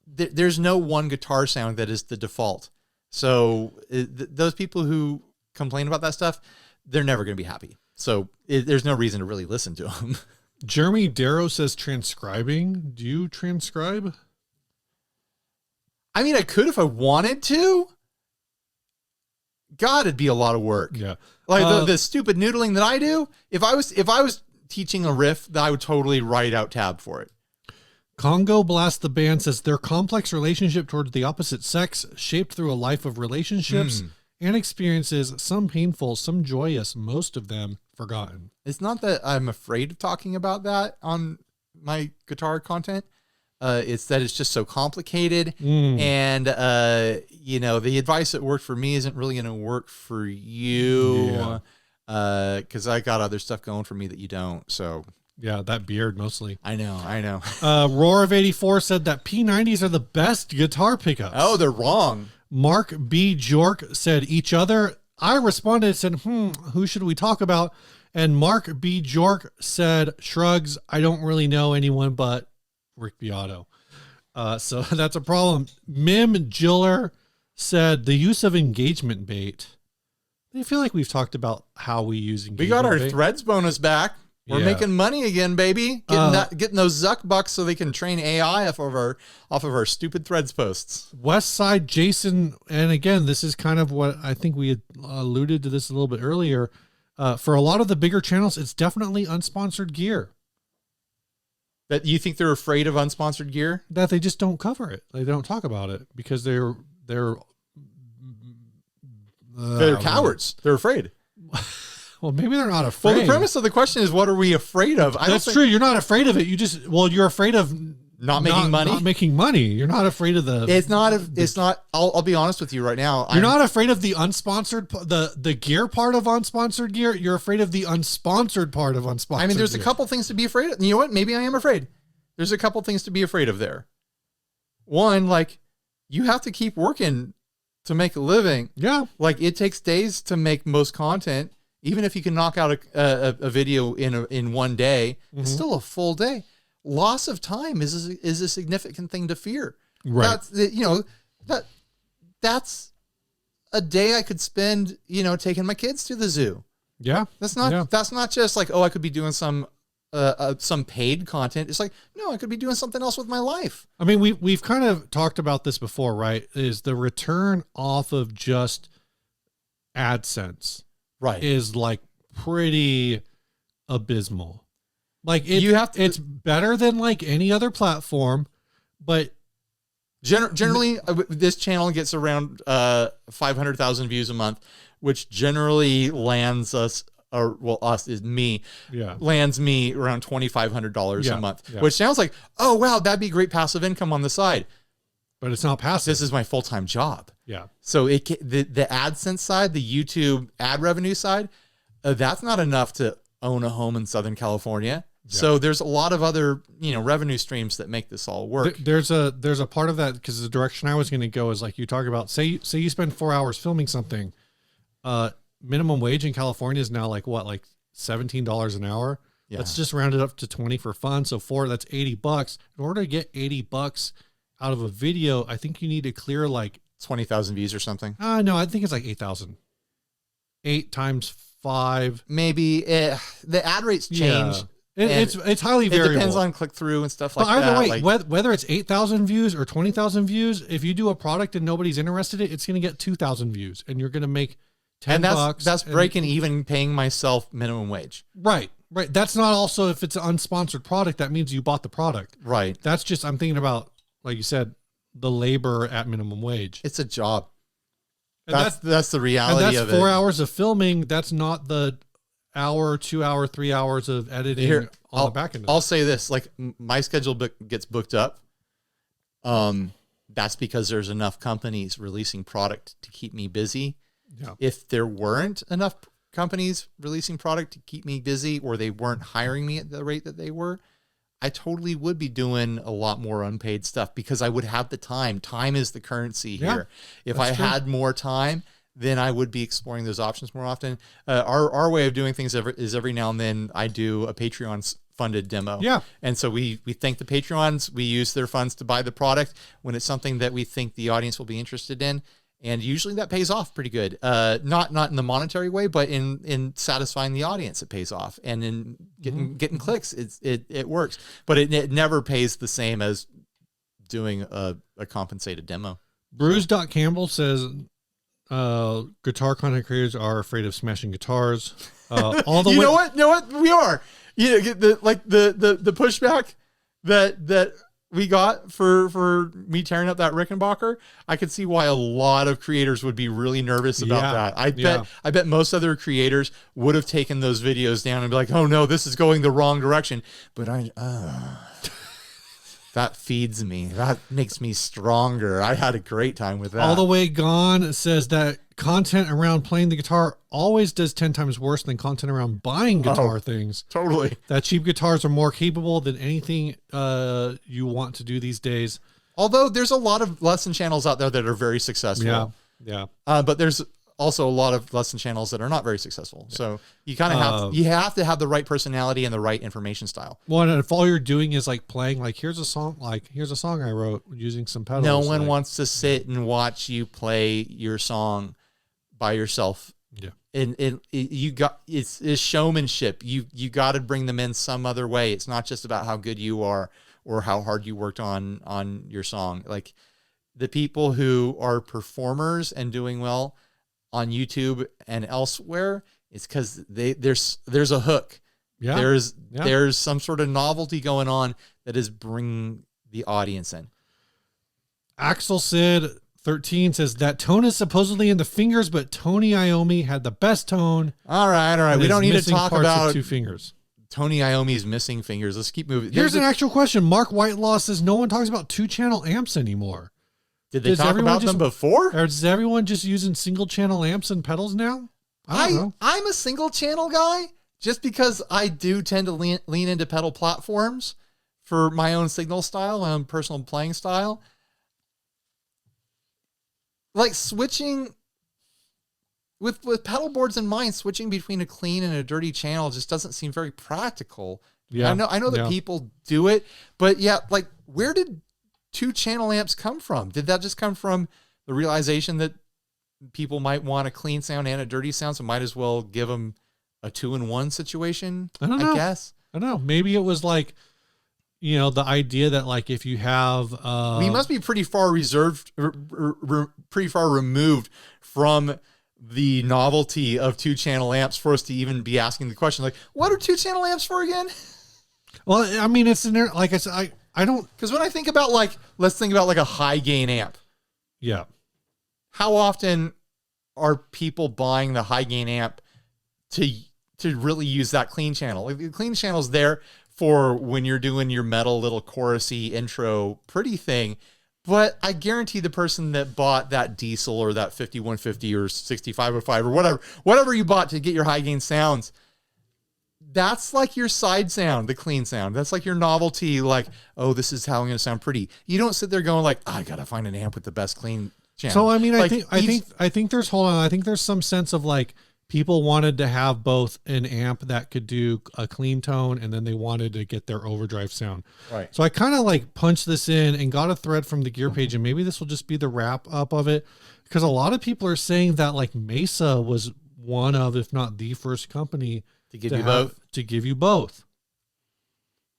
There's no one guitar sound that is the default. So those people who complain about that stuff, they're never going to be happy. So there's no reason to really listen to them. Jeremy Darrow says transcribing. Do you transcribe? I mean, I could if I wanted to. God, it'd be a lot of work. Yeah. Like the stupid noodling that I do. If I was teaching a riff, that I would totally write out tab for it. Congo Blast the Band says their complex relationship towards the opposite sex, shaped through a life of relationships and experiences, some painful, some joyous, most of them forgotten. It's not that I'm afraid of talking about that on my guitar content. It's that it's just so complicated. And, the advice that worked for me isn't really going to work for you. Because I got other stuff going for me that you don't. So, yeah, that beard mostly. I know. Roar of 84 said that P90s are the best guitar pickups. Oh, they're wrong. Mark B. Jork said each other. I responded, said, who should we talk about? And Mark B. Jork said, shrugs, I don't really know anyone but Rick Beato. So that's a problem. Mim Giller said the use of engagement bait. I feel like we've talked about how we use engagement bait. We got our threads bonus back. We're making money again, baby. Getting those Zuck bucks so they can train AI off of our stupid threads posts. Westside Jason, and again, this is kind of what I think we had alluded to this a little bit earlier. For a lot of the bigger channels, it's definitely unsponsored gear. That you think they're afraid of unsponsored gear? That they just don't cover it. They don't talk about it because they're cowards. They're afraid. Well, maybe they're not afraid. Well, the premise of the question is, what are we afraid of? That's true. You're not afraid of it. You're afraid of not making money. Not making money. You're not afraid of the. It's not. I'll be honest with you right now. You're not afraid of the unsponsored, the gear part of unsponsored gear. You're afraid of the unsponsored part of unsponsored. I mean, there's gear. a couple things to be afraid of. You know what? Maybe I am afraid. There's a couple things to be afraid of there. One, like, you have to keep working to make a living. Yeah. Like, it takes days to make most content. Even if you can knock out a video in one day, it's still a full day. Loss of time is a significant thing to fear. Right. That's a day I could spend, taking my kids to the zoo. Yeah. That's not just like, oh, I could be doing some paid content. It's like, no, I could be doing something else with my life. I mean, we've kind of talked about this before, right? Is the return off of just AdSense. Right. Is like pretty abysmal. Like it's better than like any other platform, but generally this channel gets around 500,000 views a month, which generally lands us lands me around $2,500 a month, which sounds like, oh wow, that'd be great passive income on the side. But it's not passive. This is my full-time job. Yeah. So the AdSense side, the YouTube ad revenue side, that's not enough to own a home in Southern California. Yeah. So there's a lot of other, revenue streams that make this all work. There's a part of that, because the direction I was going to go is like you talk about, say you spend 4 hours filming something, minimum wage in California is now like $17 an hour. Yeah. Let's just round it up to 20 for fun. So that's $80. In order to get $80 out of a video, I think you need to clear like 20,000 views or something. No, I think it's like 8,000. 8 times 5. Maybe the ad rates change. Yeah. It's highly variable. It depends on click through and stuff like that. But either way, whether it's 8,000 views or 20,000 views, if you do a product and nobody's interested in it, it's going to get 2,000 views, and you're going to make $10. That's breaking even, paying myself minimum wage. Right. That's not also if it's an unsponsored product. That means you bought the product. Right. That's just, I'm thinking about, like you said, the labor at minimum wage. It's a job. That's the reality of it. That's 4 hours of filming. That's not the hour, 2 hour, 3 hours of editing on the back end. I'll say this, like my schedule gets booked up. That's because there's enough companies releasing product to keep me busy. Yeah. If there weren't enough companies releasing product to keep me busy, or they weren't hiring me at the rate that they were, I totally would be doing a lot more unpaid stuff because I would have the time. Time is the currency here. If I had more time, then I would be exploring those options more often. Our way of doing things is every now and then I do a Patreon funded demo. Yeah. And so we thank the Patreons. We use their funds to buy the product when it's something that we think the audience will be interested in. And usually that pays off pretty good. Not in the monetary way, but in satisfying the audience, it pays off. And in getting clicks, it works. But it never pays the same as doing a compensated demo. Bruce.Campbell says guitar content creators are afraid of smashing guitars. All the you know what? We are. You know, the pushback that we got for me tearing up that Rickenbacker, I could see why a lot of creators would be really nervous about that. I bet most other creators would have taken those videos down and be like, oh no, this is going the wrong direction. But that feeds me. That makes me stronger. I had a great time with that. All the Way Gone says that content around playing the guitar always does 10 times worse than content around buying guitar things. Totally. That cheap guitars are more capable than anything you want to do these days. Although there's a lot of lesson channels out there that are very successful. Yeah. But there's also a lot of lesson channels that are not very successful. So you kind of have to have the right personality and the right information style. Well, and if all you're doing is like playing, like here's a song I wrote using some pedals. No one wants to sit and watch you play your song by yourself. Yeah. And it's showmanship. You got to bring them in some other way. It's not just about how good you are or how hard you worked on your song. Like the people who are performers and doing well on YouTube and elsewhere, it's because there's a hook. Yeah. There's some sort of novelty going on that is bringing the audience in. Axel Sid 13 says that tone is supposedly in the fingers, but Tony Iommi had the best tone. All right. We don't need to talk about 2 fingers. Tony Iommi's missing fingers. Let's keep moving. Here's an actual question. Mark Whitelaw says no one talks about 2-channel amps anymore. Did they talk about them before? Or is everyone just using single channel amps and pedals now? I don't know. I'm a single channel guy just because I do tend to lean into pedal platforms for my own signal style, my own personal playing style. Like switching with pedal boards in mind, switching between a clean and a dirty channel just doesn't seem very practical. Yeah. I know that people do it, but yeah, like where did 2-channel amps come from? Did that just come from the realization that people might want a clean sound and a dirty sound, so might as well give them a 2-in-1 situation? I don't know. I guess. I don't know. Maybe it was like, the idea that like if you have we must be pretty far removed from the novelty of 2-channel amps for us to even be asking the question, like, what are 2-channel amps for again? Well, I mean, it's in there. Like I said, I don't, because when I think about let's think about like a high gain amp. Yeah. How often are people buying the high gain amp to really use that clean channel? Like the clean channel's there for when you're doing your metal little chorusy intro pretty thing. But I guarantee the person that bought that diesel or that 5150 or 6505 or whatever you bought to get your high gain sounds, that's like your side sound, the clean sound. That's like your novelty, like, oh, this is how I'm going to sound pretty. You don't sit there going like, I got to find an amp with the best clean channel. So, I mean, like I think there's some sense of like people wanted to have both an amp that could do a clean tone and then they wanted to get their overdrive sound. Right. So I kind of like punched this in and got a thread from the gear page, and maybe this will just be the wrap up of it, because a lot of people are saying that like Mesa was one of, if not the first company to give you both,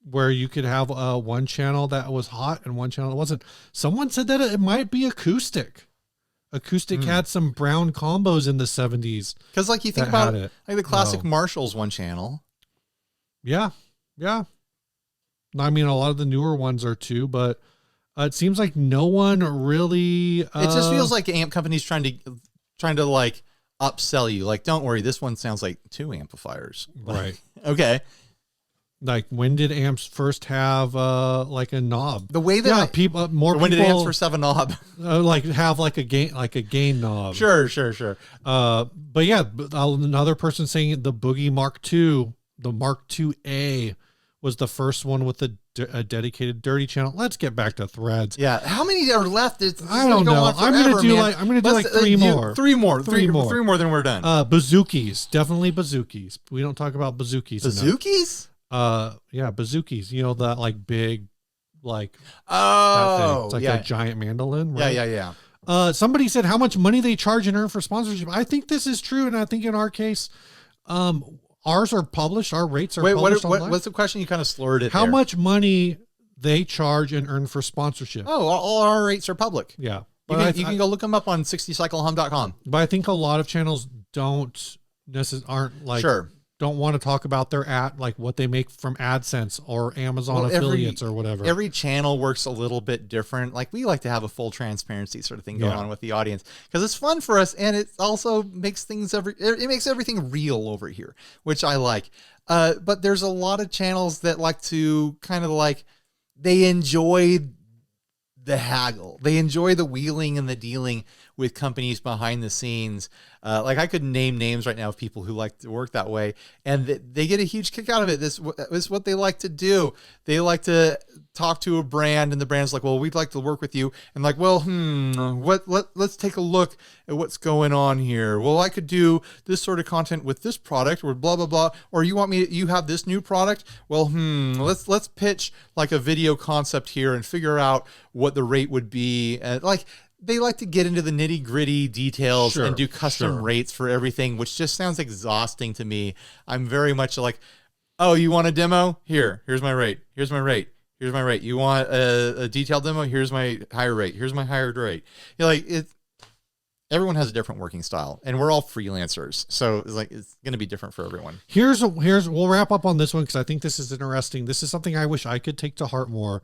where you could have one channel that was hot and one channel that wasn't. Someone said that it might be acoustic. Acoustic had some brown combos in the 70s. Because like you think about it, like the classic Marshall's one channel. Yeah. Yeah. I mean, a lot of the newer ones are too, but it seems like no one really, it just feels like amp companies trying to like upsell you. Like, don't worry, this one sounds like 2 amplifiers. Right. Okay. Like, when did amps first have like a knob? The way that yeah, people more when people did amps first have a knob? like have like a gain knob. Sure. But yeah, another person saying the Boogie Mark II, the Mark IIA was the first one with a dedicated dirty channel. Let's get back to threads. Yeah, how many are left? I don't know. I'm gonna do like three more. Three more than we're done. Bazookies, definitely bazookies. We don't talk about bazookies. Bazookies? Yeah, bazookies. You know that like big, like it's like a giant mandolin. Right? Yeah. Somebody said how much money they charge and earn for sponsorship. I think this is true, and I think in our case, ours are published. Our rates are published. What's the question? You kind of slurred it. How much money they charge and earn for sponsorship? Oh, all our rates are public. Yeah. You can go look them up on 60cyclehum.com. But I think a lot of channels don't want to talk about their what they make from AdSense or Amazon affiliates or whatever. Every channel works a little bit different. Like, we like to have a full transparency sort of thing going on with the audience because it's fun for us, and it also makes makes everything real over here, which I like. But there's a lot of channels that like to kind of like, they enjoy the haggle. They enjoy the wheeling and the dealing with companies behind the scenes. Like, I could name names right now of people who like to work that way, and they get a huge kick out of it. This is what they like to do. They like to talk to a brand, and the brand's like, well, we'd like to work with you. And like, well, let's take a look at what's going on here. Well, I could do this sort of content with this product, or blah, blah, blah. Or you have this new product. Well, let's pitch like a video concept here and figure out what the rate would be. And like, they like to get into the nitty gritty details and do custom rates for everything, which just sounds exhausting to me. I'm very much like, oh, you want a demo? Here's my rate. Here's my rate. Here's my rate. You want a detailed demo? Here's my higher rate. Here's my higher rate. Everyone has a different working style, and we're all freelancers. So it's going to be different for everyone. We'll wrap up on this one because I think this is interesting. This is something I wish I could take to heart more.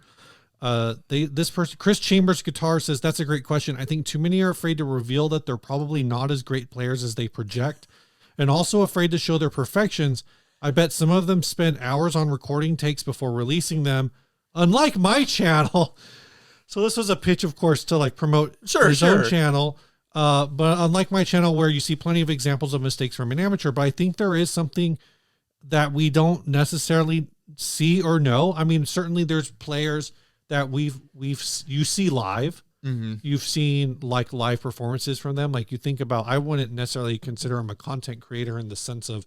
This person, Chris Chambers Guitar, says that's a great question. I think too many are afraid to reveal that they're probably not as great players as they project, and also afraid to show their perfections. I bet some of them spend hours on recording takes before releasing them, unlike my channel. So this was a pitch, of course, to like promote his own channel. But unlike my channel, where you see plenty of examples of mistakes from an amateur, but I think there is something that we don't necessarily see or know. I mean, certainly there's players that you see live. Mm-hmm. You've seen like live performances from them. Like, you think about, I wouldn't necessarily consider him a content creator in the sense of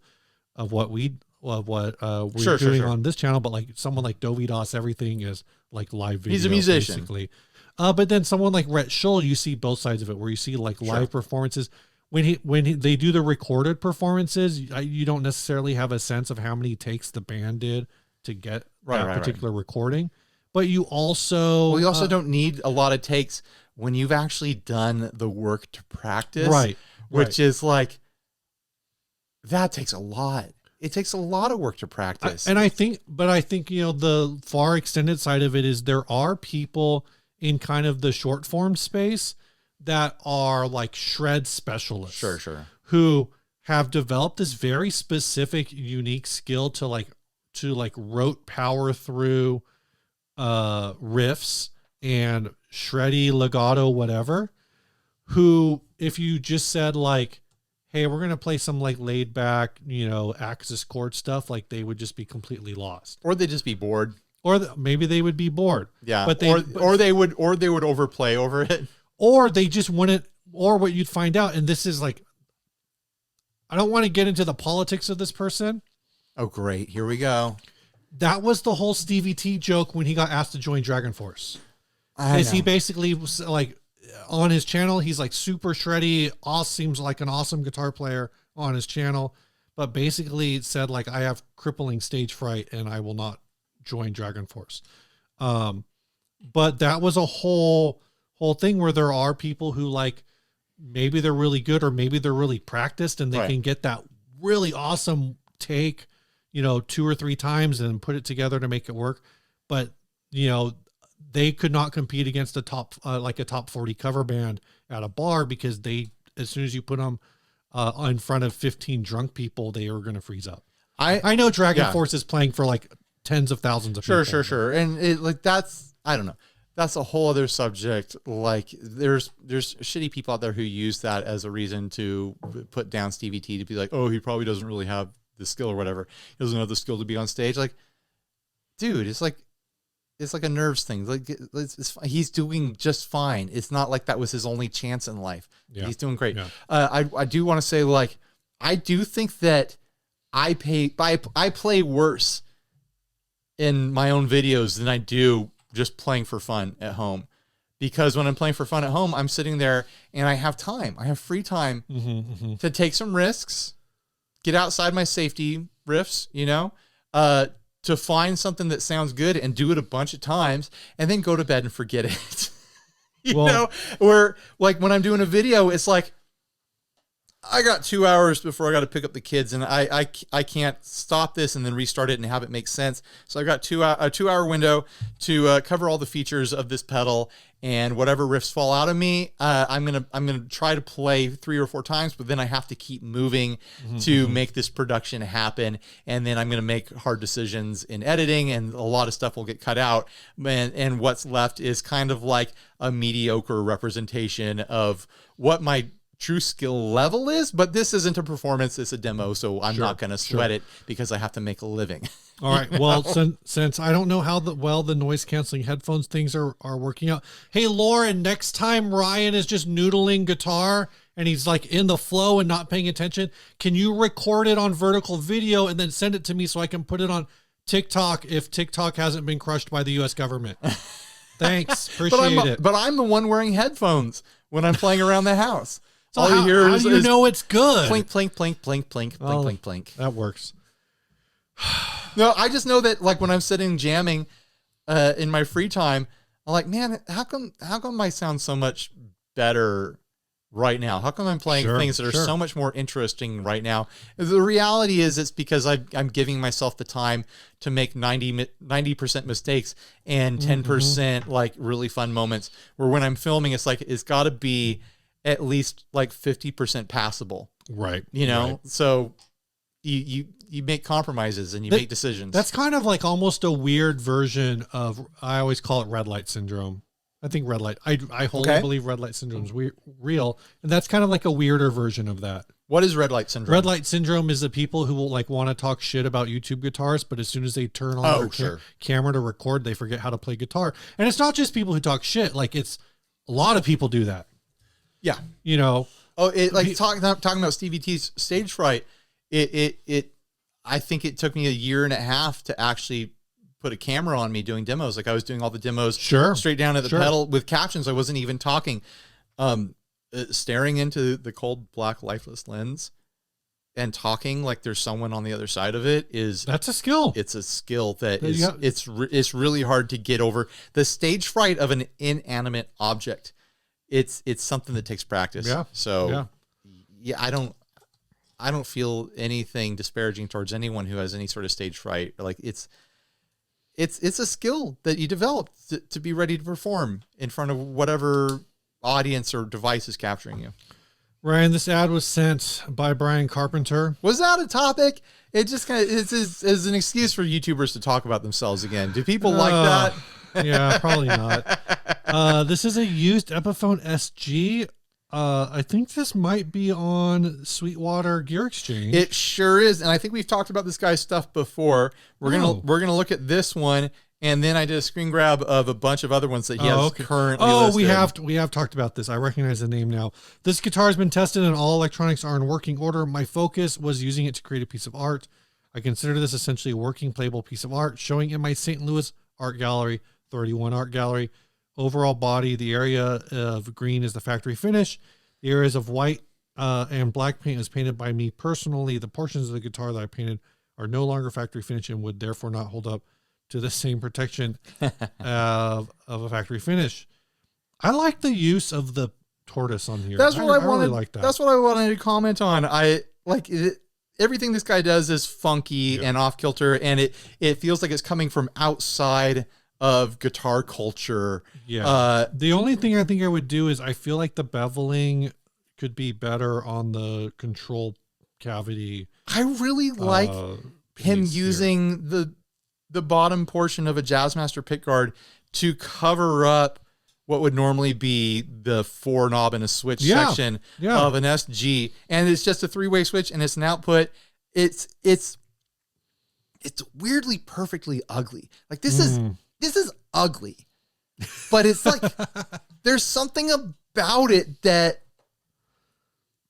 what we're doing on this channel, but like someone like Blvd, everything is like live video. He's a musician, basically. But then someone like Rhett Shull, you see both sides of it, where you see like live performances. When they do the recorded performances, you don't necessarily have a sense of how many takes the band did to get that particular recording. But you also don't need a lot of takes when you've actually done the work to practice, which is like, that takes a lot. It takes a lot of work to practice. I think the far extended side of it is there are people in kind of the short form space that are like shred specialists, who have developed this very specific, unique skill to rote power through riffs and shreddy legato, whatever, who, if you just said like, hey, we're going to play some like laid back, Axis chord stuff, like they would just be completely lost. Or they'd just be bored. Or maybe they would be bored. Yeah. But they would overplay over it. Or they just wouldn't, or what you'd find out, and this is like, I don't want to get into the politics of this person. Oh, great. Here we go. That was the whole Stevie T joke when he got asked to join Dragon Force. He basically was like, on his channel, he's like super shreddy, seems like an awesome guitar player on his channel, but basically said like, I have crippling stage fright and I will not join Dragon Force. But that was a whole thing where there are people who like, maybe they're really good or maybe they're really practiced and they can get that really awesome take, 2 or 3 times and put it together to make it work. But, they could not compete against a top 40 cover band at a bar, because as soon as you put them in front of 15 drunk people, they are going to freeze up. I know Dragon Force is playing for like tens of thousands of people. Sure. And it, like, that's, I don't know. That's a whole other subject. Like there's shitty people out there who use that as a reason to put down Stevie T, to be like, oh, he probably doesn't really have the skill or whatever. He doesn't have the skill to be on stage. Like, dude, it's like a nerves thing. Like he's doing just fine. It's not like that was his only chance in life. Yeah. He's doing great. Yeah. I do want to say, like, I do think that I play worse in my own videos than I do just playing for fun at home, because when I'm playing for fun at home, I'm sitting there and I have time. I have free time to take some risks, get outside my safety riffs, you know, to find something that sounds good and do it a bunch of times and then go to bed and forget it. you know, where like when I'm doing a video, it's like, I got 2 hours before I got to pick up the kids, and I can't stop this and then restart it and have it make sense. So I've got a 2 hour window to cover all the features of this pedal, and whatever riffs fall out of me, I'm gonna try to play 3 or 4 times, but then I have to keep moving to make this production happen, and then I'm gonna make hard decisions in editing, and a lot of stuff will get cut out, and what's left is kind of like a mediocre representation of what my true skill level is. But this isn't a performance, it's a demo, so I'm not going to sweat it because I have to make a living. All right. Well, since I don't know how the noise canceling headphones things are working out. Hey, Lauren, next time Ryan is just noodling guitar and he's like in the flow and not paying attention, can you record it on vertical video and then send it to me so I can put it on TikTok if TikTok hasn't been crushed by the US government? Thanks. Appreciate it. But I'm the one wearing headphones when I'm playing around the house. So all you hear is, how do you know it's good? Plink, plink, plink, plink, plink, plink, plink, plink. That works. No, I just know that, like, when I'm sitting jamming in my free time, I'm like, man, how come I sound so much better right now? How come I'm playing things that are so much more interesting right now? The reality is it's because I'm giving myself the time to make 90% mistakes and 10% like really fun moments, where when I'm filming, it's like, it's got to be at least like 50% passable. Right. You know, so you make compromises and you make decisions. That's kind of like almost a weird version of, I always call it red light syndrome. I think red light, I wholly believe red light syndrome is real. And that's kind of like a weirder version of that. What is red light syndrome? Red light syndrome is the people who will like want to talk shit about YouTube guitars, but as soon as they turn on their camera to record, they forget how to play guitar. And it's not just people who talk shit. Like, it's a lot of people do that. Yeah. You know, talking about Stevie T's stage fright. I think it took me a year and a half to actually put a camera on me doing demos. Like, I was doing all the demos straight down at the pedal with captions. I wasn't even talking, staring into the cold black lifeless lens and talking like there's someone on the other side of it that's a skill. It's a skill that it's really hard to get over. The stage fright of an inanimate object. It's something that takes practice. Yeah. So I don't feel anything disparaging towards anyone who has any sort of stage fright. Like, it's a skill that you develop to be ready to perform in front of whatever audience or device is capturing you. Ryan, this ad was sent by Brian Carpenter. Was that a topic? It just kind of is an excuse for YouTubers to talk about themselves again. Do people like that? Yeah, probably not. This is a used Epiphone SG. I think this might be on Sweetwater Gear Exchange. It sure is, and I think we've talked about this guy's stuff before. We're gonna look at this one, and then I did a screen grab of a bunch of other ones that he has currently listed. we have talked about this. I recognize the name now. This guitar has been tested, and all electronics are in working order. My focus was using it to create a piece of art. I consider this essentially a working, playable piece of art, showing in my St. Louis art gallery, 31 art gallery. Overall body, the area of green is the factory finish. The areas of white and black paint is painted by me personally. The portions of the guitar that I painted are no longer factory finish and would therefore not hold up to the same protection of a factory finish. I like the use of the tortoise on here. That's what I wanted. Really like that. That's what I wanted to comment on. I like it. Everything this guy does is funky and off kilter, and it feels like it's coming from outside of guitar culture. Yeah. The only thing I think I would do is I feel like the beveling could be better on the control cavity. I really like him using the the bottom portion of a Jazzmaster pickguard to cover up what would normally be the 4 knob and a switch section of an SG. And it's just a 3-way switch and it's an output. It's weirdly perfectly ugly. Like this is ugly, but it's like, there's something about it that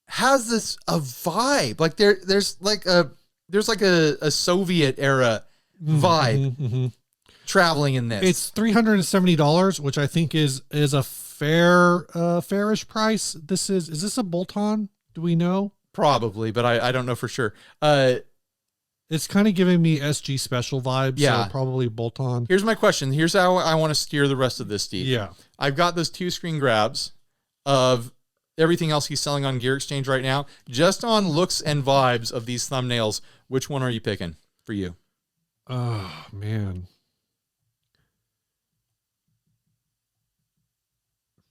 has a vibe. Like there's like a Soviet era vibe traveling in this. It's $370, which I think is a fairish price. Is this a bolt-on? Do we know? Probably, but I don't know for sure. It's kind of giving me SG special vibes. Yeah. So probably bolt-on. Here's my question. Here's how I want to steer the rest of this, Steve. Yeah. I've got those 2 screen grabs of everything else he's selling on Gear Exchange right now. Just on looks and vibes of these thumbnails, which one are you picking for you? Oh, man.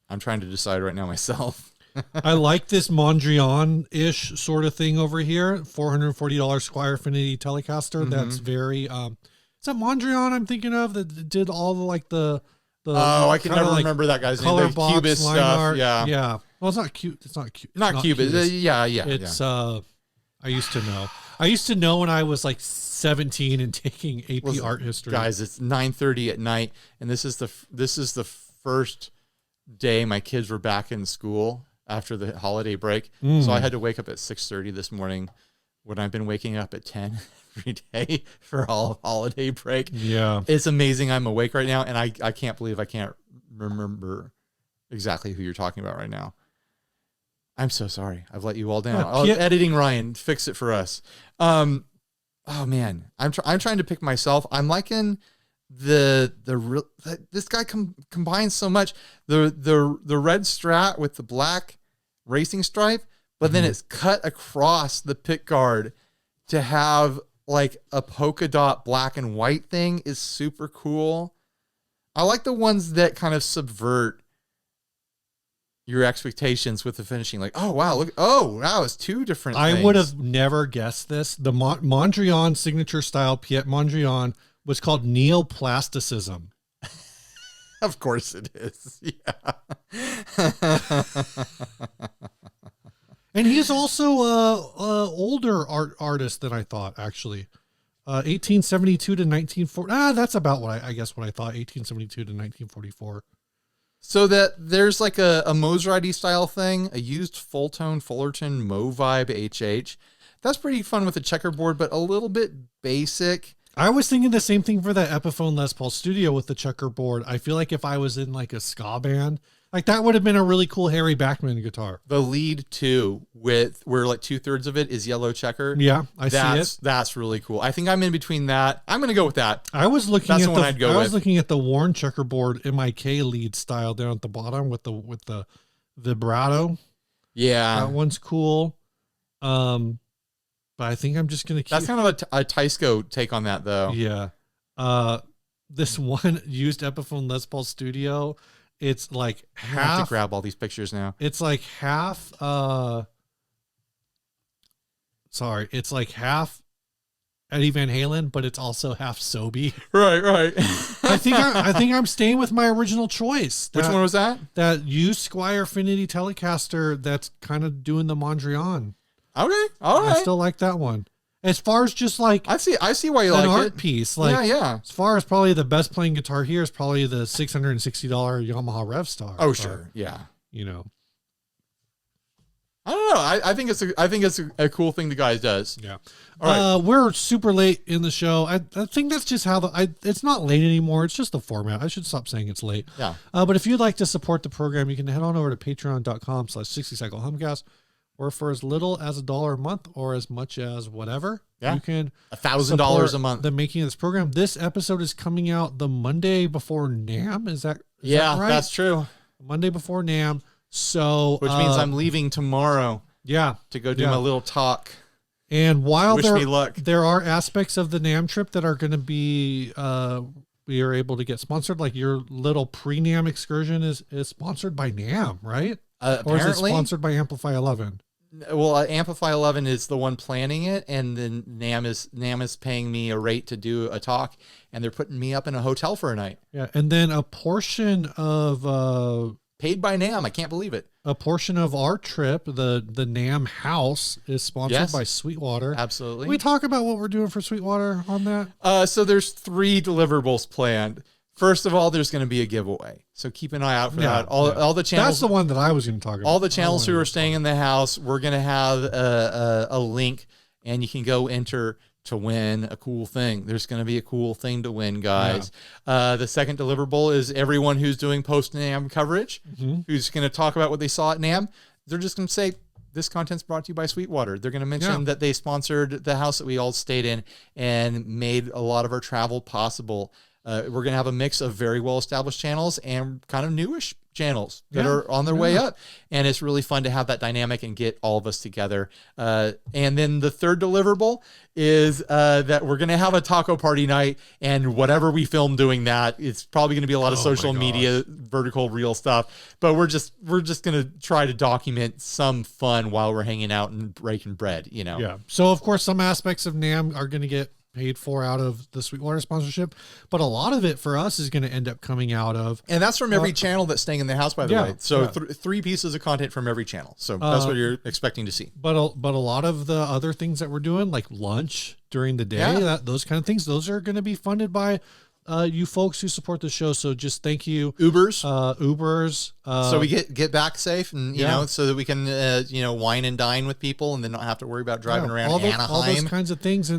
I'm trying to decide right now myself. I like this Mondrian-ish sort of thing over here. $440 Squire Affinity Telecaster. That's very, is that Mondrian I'm thinking of that did all the oh, I can never remember that guy's name. Color The box, Cubist line stuff. art. Yeah. Yeah. Well, it's not cute. It's not cute. Not Cubist. Yeah. It's, I used to know. I used to know when I was like 17 and taking AP art history. Guys, it's 9:30 at night, and this is the first day my kids were back in school after the holiday break. So I had to wake up at 6:30 this morning when I've been waking up at 10 every day for all of holiday break. Yeah. It's amazing I'm awake right now, and I can't believe I can't remember exactly who you're talking about right now. I'm so sorry. I've let you all down. Editing Ryan, fix it for us. Oh man, I'm trying to pick myself. I'm liking this guy combines so much the red Strat with the black racing stripe, but then it's cut across the pick guard to have like a polka dot black and white thing is super cool. I like the ones that kind of subvert your expectations with the finishing. Like, oh wow, look, oh wow, it's 2 different things. I would have never guessed this. The Mondrian signature style Piet Mondrian was called neoplasticism. Of course it is. Yeah. And he's also a older artist than I thought, actually. 1872 to 1940. That's about what I guess what I thought. 1872 to 1944. So that there's like a Mosrite style thing, a used full tone Fullerton Mo Vibe HH. That's pretty fun with a checkerboard, but a little bit basic. I was thinking the same thing for that Epiphone Les Paul Studio with the checkerboard. I feel like if I was in like a ska band, like that would have been a really cool Harry Backman guitar. The lead too, with where like 2/3 of it is yellow checker. Yeah, I see it. That's really cool. I think I'm in between that. I'm going to go with that. I was looking that's at the one I'd go I with. was looking at the worn checkerboard MIK lead style down at the bottom with the vibrato. Yeah, that one's cool. But I think I'm just going to keep... That's kind of a Tysco take on that, though. Yeah. This one used Epiphone Les Paul Studio, it's like half... I have to grab all these pictures now. It's like half... Sorry. It's like half Eddie Van Halen, but it's also half Sobe. Right. I think I'm staying with my original choice. Which one was that? That used Squire Affinity Telecaster that's kind of doing the Mondrian. Okay, all right. I still like that one. As far as just like I see why you like it. An art piece, like yeah. As far as probably the best playing guitar here is probably the $660 Yamaha Rev Star. Oh sure, yeah. You know, I don't know. I think it's a cool thing the guy does. Yeah. All right. We're super late in the show. I think that's just how it's not late anymore. It's just the format. I should stop saying it's late. Yeah. But if you'd like to support the program, you can head on over to patreon.com/60cyclehumcast. Or for as little as $1 a month, or as much as whatever, you can $1,000 a month. The making of this program. This episode is coming out the Monday before NAMM. Is that right? That's true. Monday before NAMM. So which means I'm leaving tomorrow. Yeah, to go do my little talk. And while wish me luck. There are aspects of the NAMM trip that are going to be we are able to get sponsored. Like your little pre-NAMM excursion is sponsored by NAMM, right? Apparently, or is it sponsored by Amplify 11? Well, Amplify 11 is the one planning it, and then NAM is paying me a rate to do a talk, and they're putting me up in a hotel for a night. Yeah, and then a portion of paid by NAM. I can't believe it. A portion of our trip, the NAM house, is sponsored by Sweetwater. Absolutely. Can we talk about what we're doing for Sweetwater on that? So there's 3 deliverables planned. First of all, there's going to be a giveaway. So keep an eye out for that. All the channels. That's the one that I was going to talk about. All the channels who are staying in the house, we're going to have a link, and you can go enter to win a cool thing. There's going to be a cool thing to win, guys. Yeah. The second deliverable is everyone who's doing post-NAM coverage, who's going to talk about what they saw at NAM. They're just going to say, this content's brought to you by Sweetwater. They're going to mention that they sponsored the house that we all stayed in and made a lot of our travel possible. We're going to have a mix of very well-established channels and kind of newish channels that are on their way up. And it's really fun to have that dynamic and get all of us together. And then the third deliverable is that we're going to have a taco party night, and whatever we film doing that, it's probably going to be a lot of social media, vertical reel stuff. But we're just going to try to document some fun while we're hanging out and breaking bread, you know? Yeah. So, of course, some aspects of NAM are going to get paid for out of the Sweetwater sponsorship, but a lot of it for us is going to end up coming out of, and that's from every channel that's staying in the house, by the way. So 3 pieces of content from every channel. So that's what you're expecting to see. But a lot of the other things that we're doing, like lunch during the day, those kind of things, those are going to be funded by you folks who support the show. So just thank you, Ubers. So we get back safe, and you know, so that we can wine and dine with people, and then not have to worry about driving around Anaheim, all those kinds of things.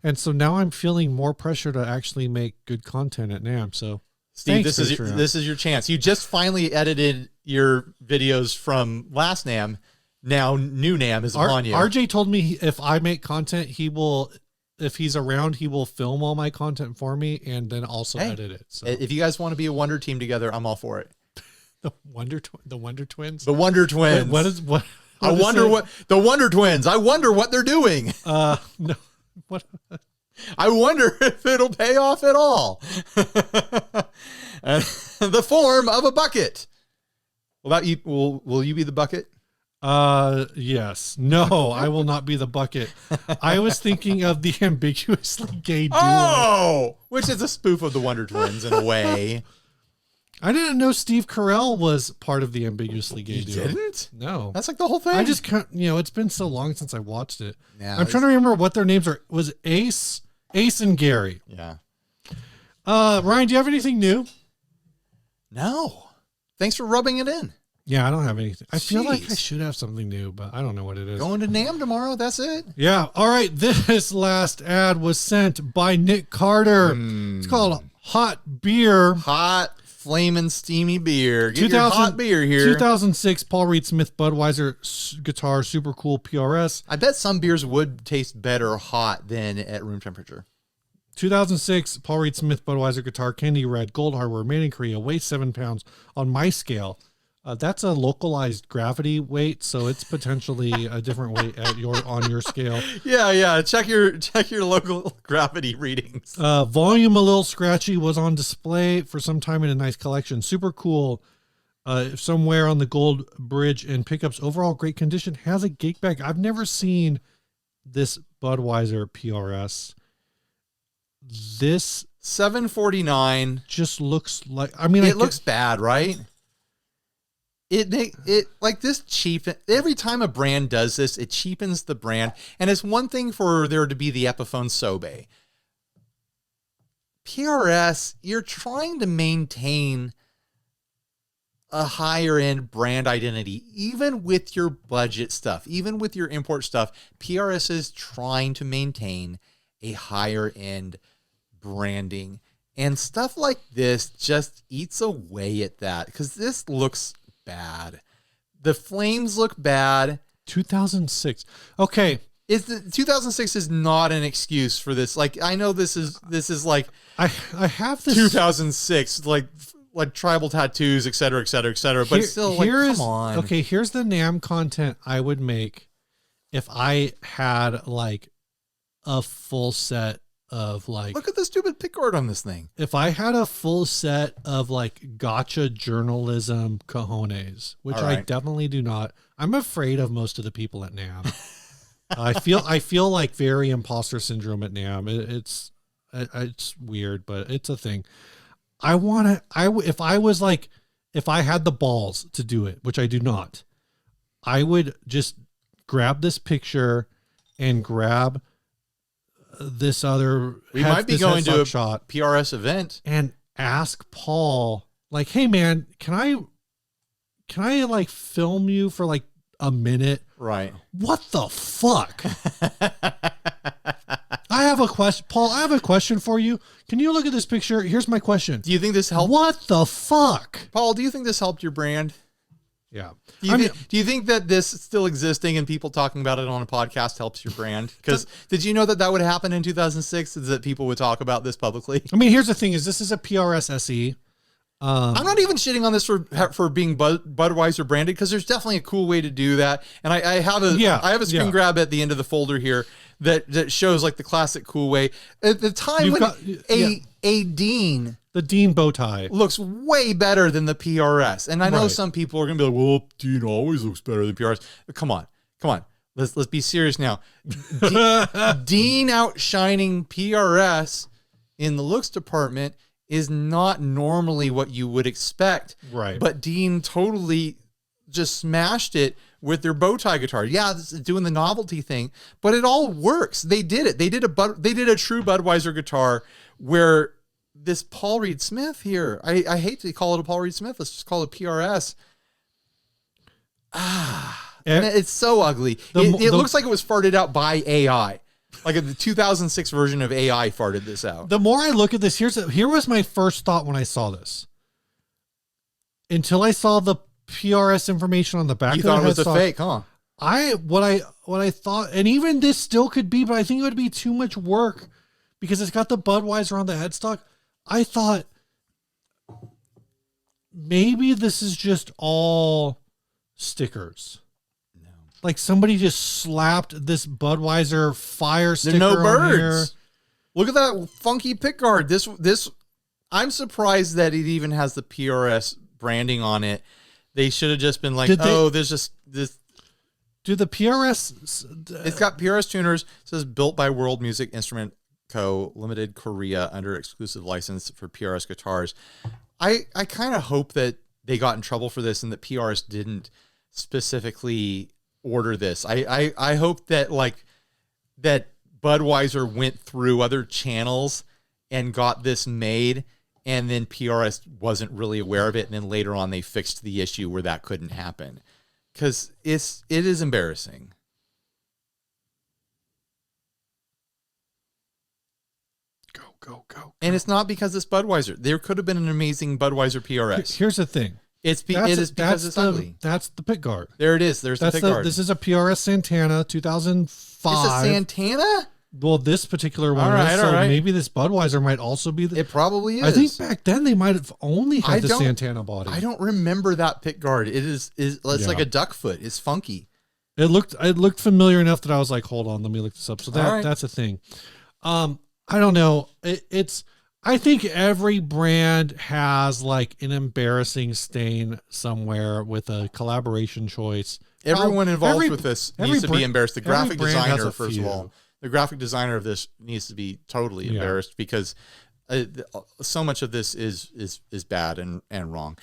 And so now I'm feeling more pressure to actually make good content at NAM. So Steve, this is your chance. You just finally edited your videos from last NAM. Now new NAM is upon you. RJ told me if I make content, if he's around, he will film all my content for me and then also edit it. So if you guys want to be a Wonder Team together, I'm all for it. The Wonder Twins. The Wonder Twins. Wait, I wonder what the Wonder Twins. I wonder what they're doing. No. What? I wonder if it'll pay off at all. The form of a bucket. Will you be the bucket? Yes. No, I will not be the bucket. I was thinking of the ambiguously gay duo. Oh, which is a spoof of the Wonder Twins in a way. I didn't know Steve Carell was part of the ambiguously gay duo. You didn't? No. That's like the whole thing. I just can't, it's been so long since I watched it. Yeah, I'm trying to remember what their names are. Was it Ace and Gary? Yeah. Ryan, do you have anything new? No. Thanks for rubbing it in. Yeah, I don't have anything. I feel like I should have something new, but I don't know what it is. Going to NAM tomorrow. That's it. Yeah. All right. This last ad was sent by Nick Carter. It's called Hot Beer. Hot flaming steamy beer. Get your hot beer here. 2006 Paul Reed Smith Budweiser guitar, super cool PRS. I bet some beers would taste better hot than at room temperature. 2006 Paul Reed Smith Budweiser guitar, candy red, gold hardware, made in Korea, weighs 7 pounds on my scale. That's a localized gravity weight, so it's potentially a different weight on your scale. Yeah. Check your local gravity readings. Volume a little scratchy, was on display for some time in a nice collection. Super cool. Somewhere on the gold bridge and pickups. Overall great condition. Has a gate bag. I've never seen this Budweiser PRS. This $749 just looks like. It looks bad, right? It like this cheapen every time a brand does this, it cheapens the brand. And it's one thing for there to be the Epiphone Sobe. PRS, you're trying to maintain a higher end brand identity, even with your budget stuff, even with your import stuff. PRS is trying to maintain a higher end branding, and stuff like this just eats away at that, because this looks bad. The flames look bad. 2006. Okay. 2006 is not an excuse for this. Like, I know this is like I have this 2006 like tribal tattoos, et cetera, but still, like, come on. Okay, here's the NAM content I would make if I had like a full set of like, look at the stupid pickguard on this thing. if I had a full set of like gotcha journalism cojones, which All I right. definitely do not, I'm afraid of most of the people at NAM. I feel like very imposter syndrome at NAM. It's weird, but it's a thing. If I had the balls to do it, which I do not, I would just grab this picture and grab this other. We might be going to a shot PRS event and ask Paul, like, "Hey man, can I like film you for like a minute?" Right. What the fuck? I have a question, Paul. I have a question for you. Can you look at this picture? Here's my question. Do you think this helped? What the fuck? Paul, do you think this helped your brand? Yeah. Do you think that this still existing and people talking about it on a podcast helps your brand? Because did you know that would happen in 2006? Is that people would talk about this publicly? I mean, here's the thing: is this is a PRS SE. I'm not even shitting on this for being Budweiser branded, because there's definitely a cool way to do that. And I have a screen grab at the end of the folder here that shows like the classic cool way. At the time a Dean. The Dean bow tie looks way better than the PRS. And I know some people are going to be like, well, Dean always looks better than PRS. But come on. Let's be serious now. Dean outshining PRS in the looks department is not normally what you would expect. Right. But Dean totally just smashed it with their bow tie guitar. Yeah, this is doing the novelty thing, but it all works. They did it. They did a true Budweiser guitar where this Paul Reed Smith here, I hate to call it a Paul Reed Smith. Let's just call it PRS. And it's so ugly. It looks like it was farted out by AI. Like the 2006 version of AI farted this out. The more I look at this, here was my first thought when I saw this. Until I saw the PRS information on the back. You thought it was a fake, huh? What I thought, and even this still could be, but I think it would be too much work because it's got the Budweiser on the headstock. I thought maybe this is just all stickers. No. Like somebody just slapped this Budweiser fire sticker no on birds. here. Look at that funky pickguard. This I'm surprised that it even has the PRS branding on it. They should have just been like, there's just this. Do the PRS? It's got PRS tuners. It says built by World Music Instrument Co. Limited Korea under exclusive license for PRS guitars. I kind of hope that they got in trouble for this and that PRS didn't specifically order this. I hope that that Budweiser went through other channels and got this made, and then PRS wasn't really aware of it, and then later on they fixed the issue where that couldn't happen. Because it is embarrassing. Go. And it's not because it's Budweiser. There could have been an amazing Budweiser PRS. Here's the thing. It is because it's ugly. That's the pick guard. There it is. There's the pick guard. This is a PRS Santana 2005. It's a Santana? Well, this particular one all right, is, so maybe this Budweiser might also be it probably is. I think back then they might have only had the Santana body. I don't remember that pick guard. It's like a duck foot. It's funky. It looked familiar enough that I was like, hold on, let me look this up. So that's a thing. I don't know. I think every brand has like an embarrassing stain somewhere with a collaboration choice. Everyone involved with this needs to be embarrassed. The graphic designer, first of all, the graphic designer of this needs to be totally embarrassed because so much of this is bad and wrong.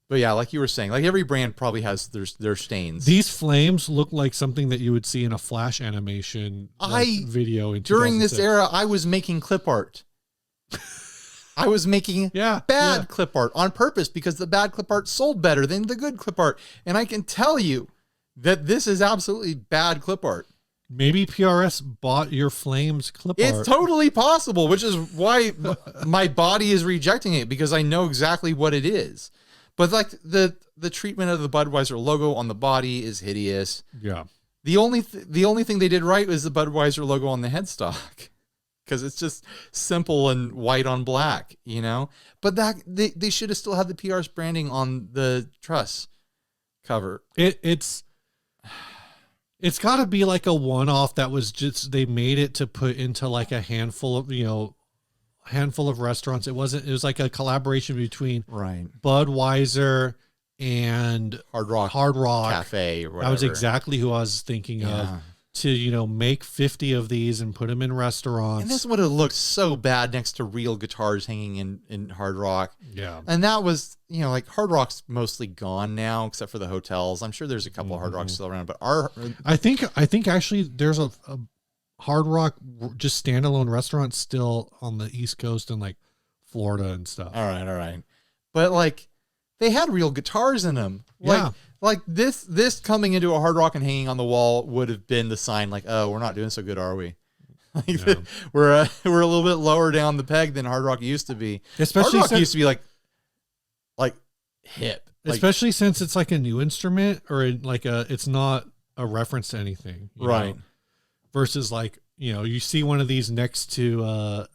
But yeah, like you were saying, like every brand probably has their stains. These flames look like something that you would see in a Flash animation video. During this era, I was making clip art. I was making bad clip art on purpose because the bad clip art sold better than the good clip art. And I can tell you that this is absolutely bad clip art. Maybe PRS bought your Flames clip art. It's totally possible, which is why my body is rejecting it, because I know exactly what it is. But like the treatment of the Budweiser logo on the body is hideous. Yeah. The only thing they did right was the Budweiser logo on the headstock, because it's just simple and white on black, you know. But that they should have still had the PRS branding on the truss cover. It's It's got to be like a one-off that was just they made it to put into like a handful of restaurants. It was like a collaboration between Budweiser and Hard Rock Cafe or whatever. That was exactly who I was thinking of. To make 50 of these and put them in restaurants. And this would have looked so bad next to real guitars hanging in Hard Rock. Yeah. And that was, like Hard Rock's mostly gone now, except for the hotels. I'm sure there's a couple of Hard Rocks still around, but I think actually there's a Hard Rock just standalone restaurant still on the East Coast and like Florida and stuff. All right. But like they had real guitars in them. Yeah. Like this coming into a Hard Rock and hanging on the wall would have been the sign like, oh, we're not doing so good, are we? We're a little bit lower down the peg than Hard Rock used to be. Especially Hard Rock used to be like hip. Especially since it's like a new instrument or it's not a reference to anything. Right. Versus like, you see one of these next to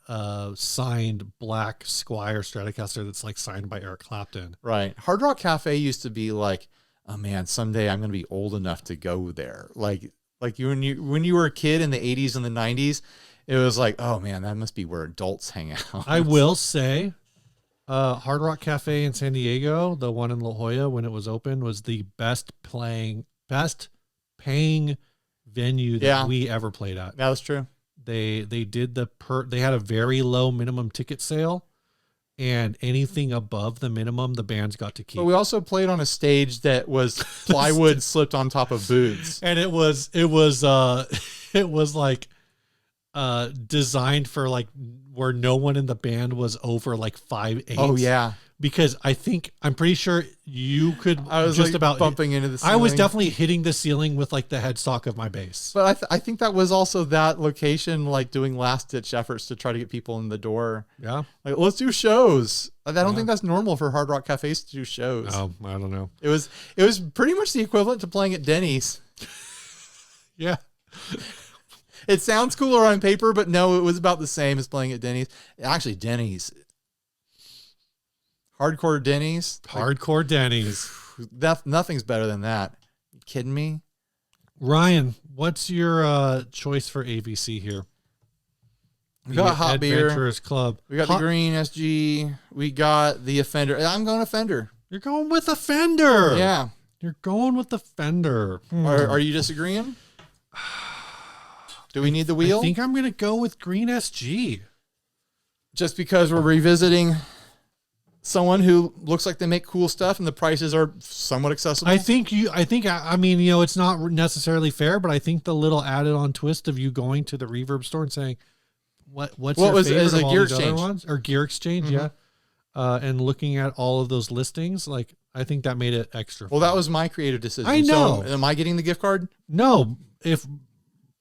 signed black Squire Stratocaster that's like signed by Eric Clapton. Right. Hard Rock Cafe used to be like, oh man, someday I'm going to be old enough to go there. Like when you were a kid in the 80s and the 90s, it was like, oh man, that must be where adults hang out. I will say, Hard Rock Cafe in San Diego, the one in La Jolla when it was open, was the best paying venue that we ever played at. That was true. They did they had a very low minimum ticket sale. And anything above the minimum, the bands got to keep. But we also played on a stage that was plywood slipped on top of booths, and it was like designed for like where no one in the band was over like 5'8". Oh yeah, because I'm pretty sure you could. I was just about bumping into the ceiling. I was definitely hitting the ceiling with like the headstock of my bass. But I think that was also that location like doing last ditch efforts to try to get people in the door. Yeah, like let's do shows. I don't think that's normal for Hard Rock cafes to do shows. Oh, I don't know. It was pretty much the equivalent to playing at Denny's. Yeah. It sounds cooler on paper, but no, it was about the same as playing at Denny's. Actually, Denny's. Hardcore Denny's. Hardcore Denny's. Nothing's better than that. You kidding me? Ryan, what's your choice for AVC here? We got hot beer. Adventurers Club. We got the green SG. We got the Offender. I'm going Offender. You're going with Offender. Yeah. You're going with Offender. Are you disagreeing? Do we need the wheel? I think I'm going to go with green SG. Just because we're revisiting someone who looks like they make cool stuff and the prices are somewhat accessible. I mean, it's not necessarily fair, but I think the little added on twist of you going to the Reverb store and saying, what's your favorite as a of all gear these exchange other ones? Or gear exchange, yeah. And looking at all of those listings, like I think that made it extra fun. Well, that was my creative decision. I know. So, am I getting the gift card? No. If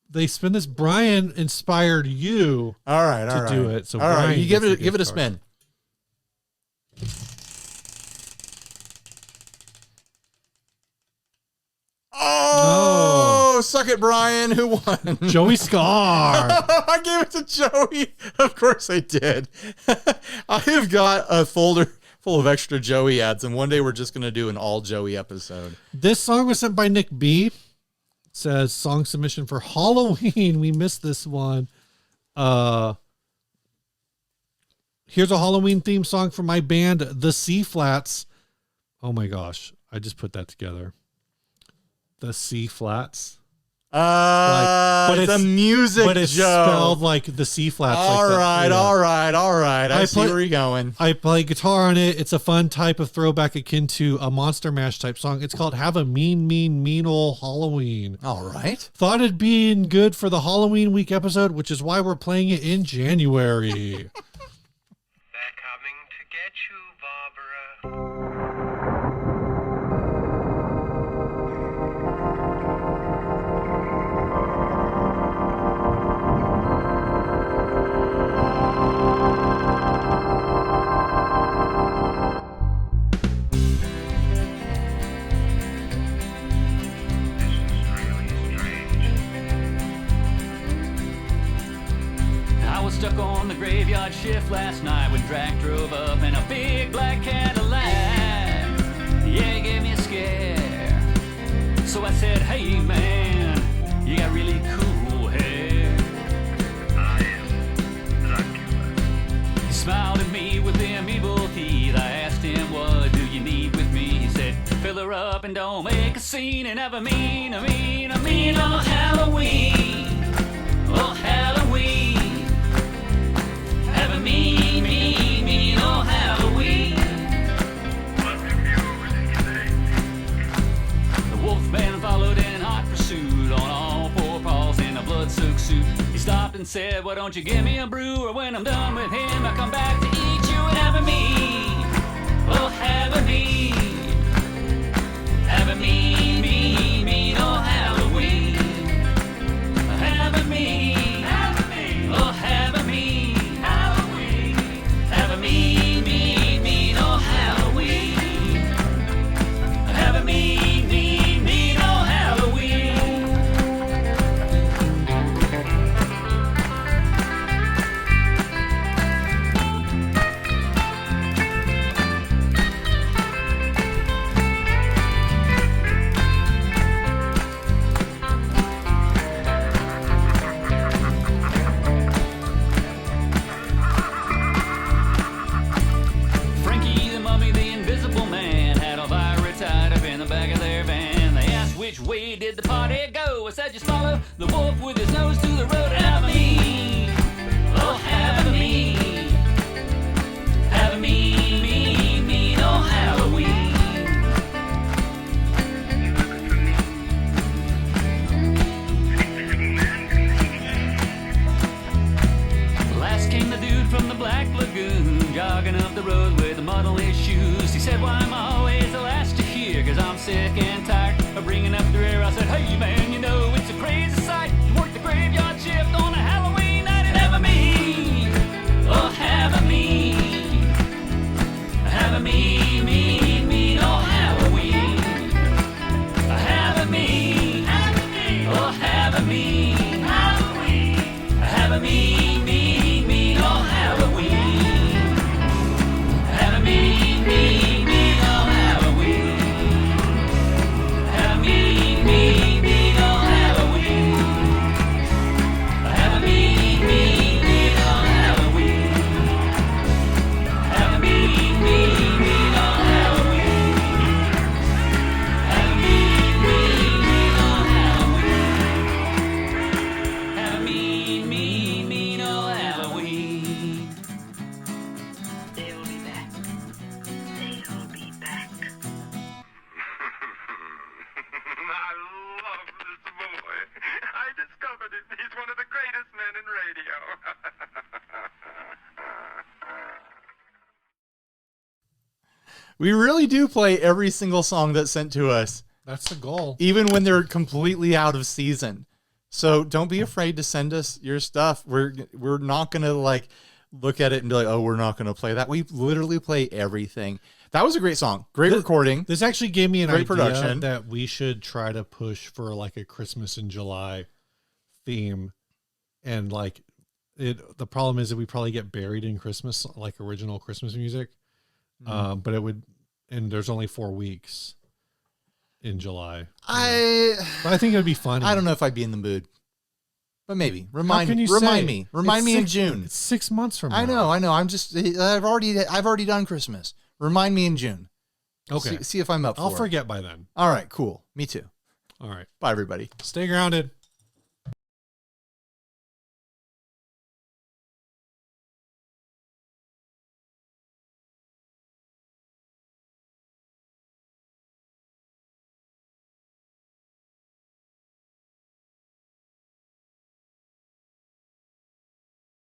they spin this, Brian inspired you to do it. So all right, Brian you give it a spin. Oh, no. Suck it, Brian. Who won? Joey Scar. I gave it to Joey. Of course I did. I have got a folder full of extra Joey ads, and one day we're just going to do an all Joey episode. This song was sent by Nick B. It says song submission for Halloween. We missed this one. Here's a Halloween theme song from my band, The C Flats. Oh my gosh. I just put that together. The C Flats. But it's a music but it's joke. Spelled like the C Flats. All right. I see where you're going. I play guitar on it. It's a fun type of throwback akin to a Monster Mash type song. It's called Have a Mean Ol' Halloween. All right. Thought it'd be good for the Halloween week episode, which is why we're playing it in January. They're coming to get you, Barbara. Stuck on the graveyard shift last night when Drac drove up in a big black Cadillac. Yeah, he gave me a scare. So I said, hey man, smiled at me with them evil teeth. I asked him, what do you need with me? He said, fill her up and don't make a scene and have a mean old Halloween. Oh, Halloween. Have a mean old Halloween. The wolfman followed in hot pursuit on all four paws in a blood-soaked suit. He stopped and said, why don't you give me a brew, or when I'm done with him, I'll come back to eat you and have a mean, oh, have a mean old Halloween. Have a mean, oh, have a mean Halloween. Have a mean old Halloween. Have a mean old Halloween. Frankie the Mummy, the Invisible Man, had a virus tied up in the back of their van. They asked which way did the party go. I said just follow the wolf with his nose to the road. Have a mean, oh, have a mean old Halloween. Last came the dude from the Black Lagoon, jogging up the road with a mud on his shoes. He said, why am I always the last to hear? Cause I'm sick and tired of bringing up the rear. I said, hey man, you know it's a crazy sight to work the graveyard shift on a Halloween night and have a mean, oh, have a mean old Halloween. Have a mean, oh, have a mean Halloween. Have a mean old Halloween. Have a mean old Halloween. Have a mean old Halloween. Have a mean old Halloween. Have a mean old Halloween. Have a mean old Halloween. Have a mean old Halloween. They'll be back. They'll be back. I love this boy. I discovered it. He's one of the greatest men in radio. We really do play every single song that's sent to us, That's the goal. even when they're completely out of season. So don't be afraid to send us your stuff. We're not gonna like look at it and be like, oh, we're not gonna play that. We literally play everything. That was a great song, great recording. This actually gave me an Great idea production. that we should try to push for like a Christmas in July theme. And like the problem is that we probably get buried in Christmas, like original Christmas music. But it would, and there's only 4 weeks in July. But I think it would be fun. I don't know if I'd be in the mood, but maybe How remind can me. you Remind say? me. Remind It's me in 6 June. It's 6 months from now. I know. I've already done Christmas. Remind me in June. Okay. See if I'm up for it. I'll forget by then. All right, cool. Me too. All right. Bye, everybody. Stay grounded.